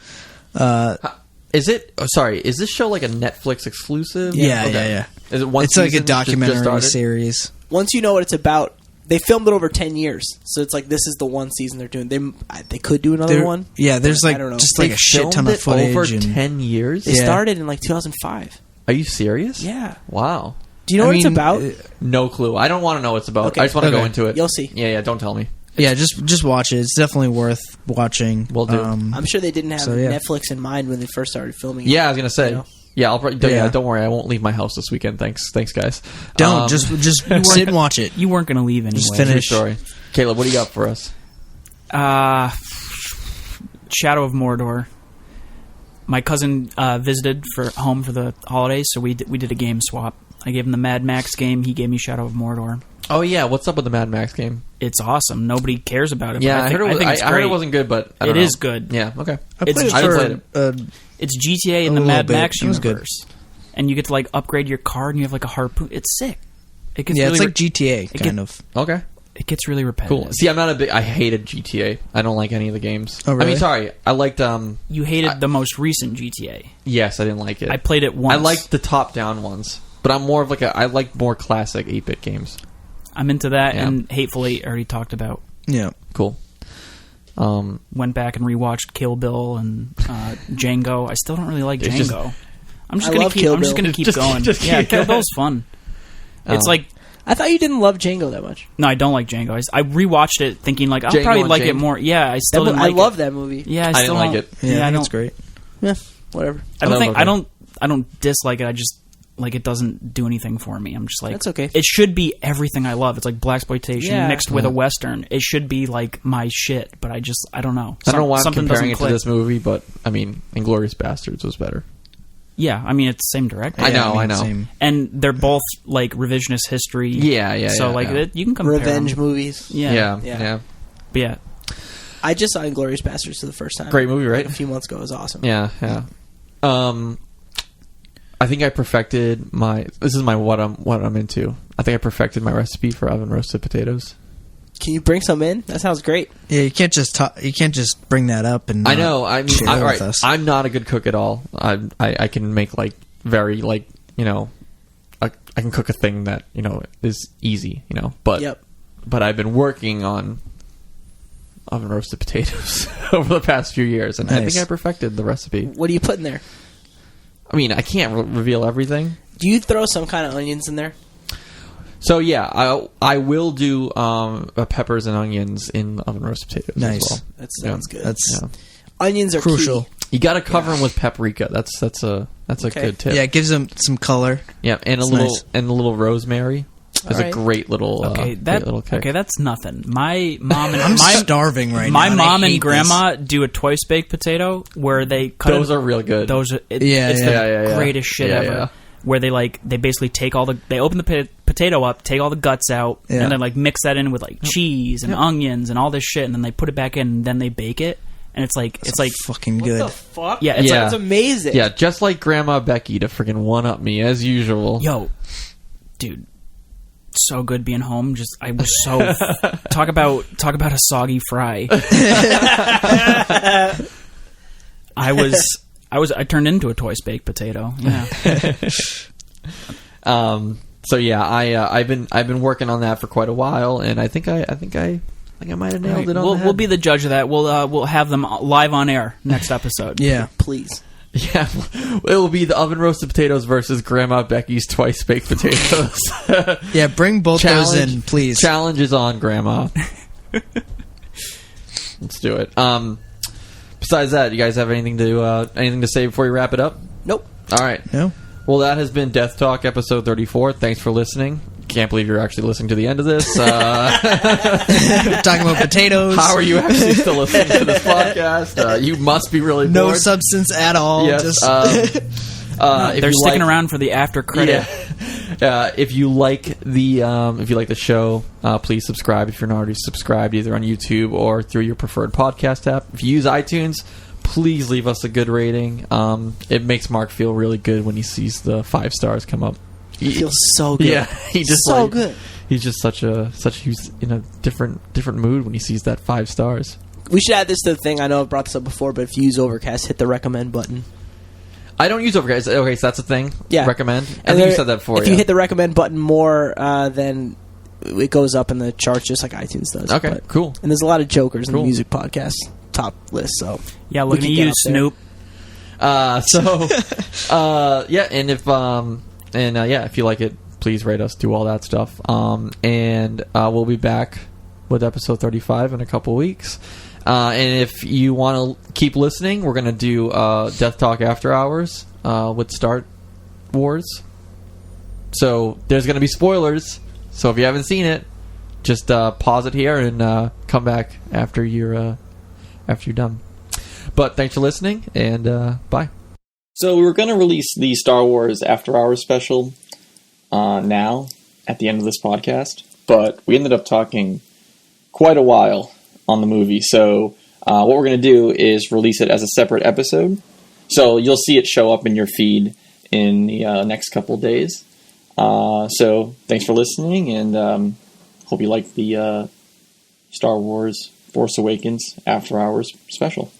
Is it? Oh, sorry. Is this show like a Netflix exclusive? Yeah, yeah. Is it one? It's like a documentary series. Once you know what it's about, they filmed it over 10 years, so it's like this is the one season they're doing. They could do another one. Yeah, there's like I don't know. just like a shit ton of footage over 10 years. They started in like 2005. Are you serious? Yeah. Wow. Do you know what it's about? No clue. I don't want to know what it's about. Okay. I just want to go into it. You'll see. Yeah. Don't tell me. Yeah, just watch it. It's definitely worth watching. We'll do. I'm sure they didn't have Netflix in mind when they first started filming. Yeah, I was gonna say. You know? Yeah, I'll probably. Yeah, don't worry. I won't leave my house this weekend. Thanks, guys. Don't just sit and watch it. You weren't going to leave anyway. Just finish. Sorry, Caleb. What do you got for us? Shadow of Mordor. My cousin visited home for the holidays, so we did a game swap. I gave him the Mad Max game. He gave me Shadow of Mordor. Oh yeah, what's up with the Mad Max game? It's awesome. Nobody cares about it. Yeah, I heard it wasn't good, but it is good. Yeah, okay. I played it. It's GTA in the Mad Max universe, good. And you get to like upgrade your car, and you have like a harpoon. It's sick. It gets it's like GTA kind of. Okay. It gets really repetitive. Cool. See, I'm not a big. I hated GTA. I don't like any of the games. Oh, really? I mean, sorry. I liked. You hated the most recent GTA. Yes, I didn't like it. I played it once. I liked the top-down ones, but I'm more of like I like more classic 8-bit games. I'm into that, and Hateful Eight I already talked about. Yeah, cool. Went back and rewatched Kill Bill and Django. I still don't really like Django. I'm just gonna keep going. Kill Bill's fun. It's like I thought you didn't love Django that much. No, I don't like Django. I rewatched it thinking like I'll probably like it more. Yeah, I still didn't like it. I love that movie. Yeah, I didn't like it. Yeah, I think it's great. Yeah, whatever. I don't dislike it. I just like it doesn't do anything for me. I'm just like that's okay. It should be everything I love. It's like blaxploitation mixed with a western. It should be like my shit, but I don't know. I don't know why I'm comparing it to this movie, but I mean, Inglourious Bastards was better. Yeah, I mean it's the same director. I know. Same. And they're both like revisionist history. Yeah. So you can compare revenge them. movies. Yeah. But yeah. I just saw Inglourious Bastards for the first time. Great movie, right? Like a few months ago. It was awesome. Yeah. I think I perfected this is what I'm into. I think I perfected my recipe for oven roasted potatoes. Can you bring some in? That sounds great. Yeah, you can't just bring that up and I know. I mean, share with us. I'm not a good cook at all. I can make like very like I can cook a thing that is easy. But I've been working on oven roasted potatoes over the past few years, and I think I perfected the recipe. What do you put in there? I mean, I can't reveal everything. Do you throw some kind of onions in there? So yeah, I will do peppers and onions in oven roasted potatoes. Nice. As well. That sounds good. That's onions are crucial. Key. You got to cover them with paprika. That's a good tip. Yeah, it gives them some color. Yeah, and a little rosemary. Is a great little little kick. Okay, that's nothing. My mom and I'm starving right now. My mom and grandma do a twice baked potato where they cut those are real good. Those are it's the greatest shit ever. Yeah. Where they basically take they open the potato up, take all the guts out, and then like mix that in with like cheese and onions and all this shit, and then they put it back in, and then they bake it, and it's like fucking good. What the fuck? Yeah, it's amazing. Yeah, just like Grandma Becky to freaking one up me as usual. Yo, dude. So good being home. I was so talk about a soggy fry. I turned into a twice baked potato. Yeah. So yeah, I've been working on that for quite a while, and I think I might have nailed it on. We'll be the judge of that. We'll have them live on air next episode. Yeah, please. Yeah, it will be the oven roasted potatoes versus Grandma Becky's twice baked potatoes. Yeah, bring both those in, please. Challenge is on, Grandma. Let's do it. besides that, you guys have anything to say before you wrap it up? Nope. All right. No. Well, that has been Death Talk episode 34. Thanks for listening. Can't believe you're actually listening to the end of this. Talking about potatoes. How are you actually still listening to this podcast? You must be really bored. No substance at all. Yes. Just They're sticking around for the after credit. Yeah. If you like the show, please subscribe if you're not already subscribed, either on YouTube or through your preferred podcast app. If you use iTunes, please leave us a good rating. It makes Mark feel really good when he sees the 5 stars come up. He feels so good. Yeah, he just so good. He's just he's in a different mood when he sees that 5 stars. We should add this to the thing. I know I've brought this up before, but if you use Overcast, hit the recommend button. I don't use Overcast. Okay, so that's a thing. Yeah, recommend. I think you said that before. If you hit the recommend button more, then it goes up in the charts just like iTunes does. Okay, cool. And there's a lot of jokers in the music podcast top list. So yeah, look at you, Snoop. If you like it, please rate us, do all that stuff. And we'll be back with episode 35 in a couple weeks. And if you want to keep listening, we're going to do Death Talk After Hours with Star Wars. So there's going to be spoilers. So if you haven't seen it, just pause it here and come back after you're done. But thanks for listening, and bye. So we were going to release the Star Wars After Hours special now at the end of this podcast, but we ended up talking quite a while on the movie. So what we're going to do is release it as a separate episode. So you'll see it show up in your feed in the next couple days. So thanks for listening, and hope you like the Star Wars Force Awakens After Hours special.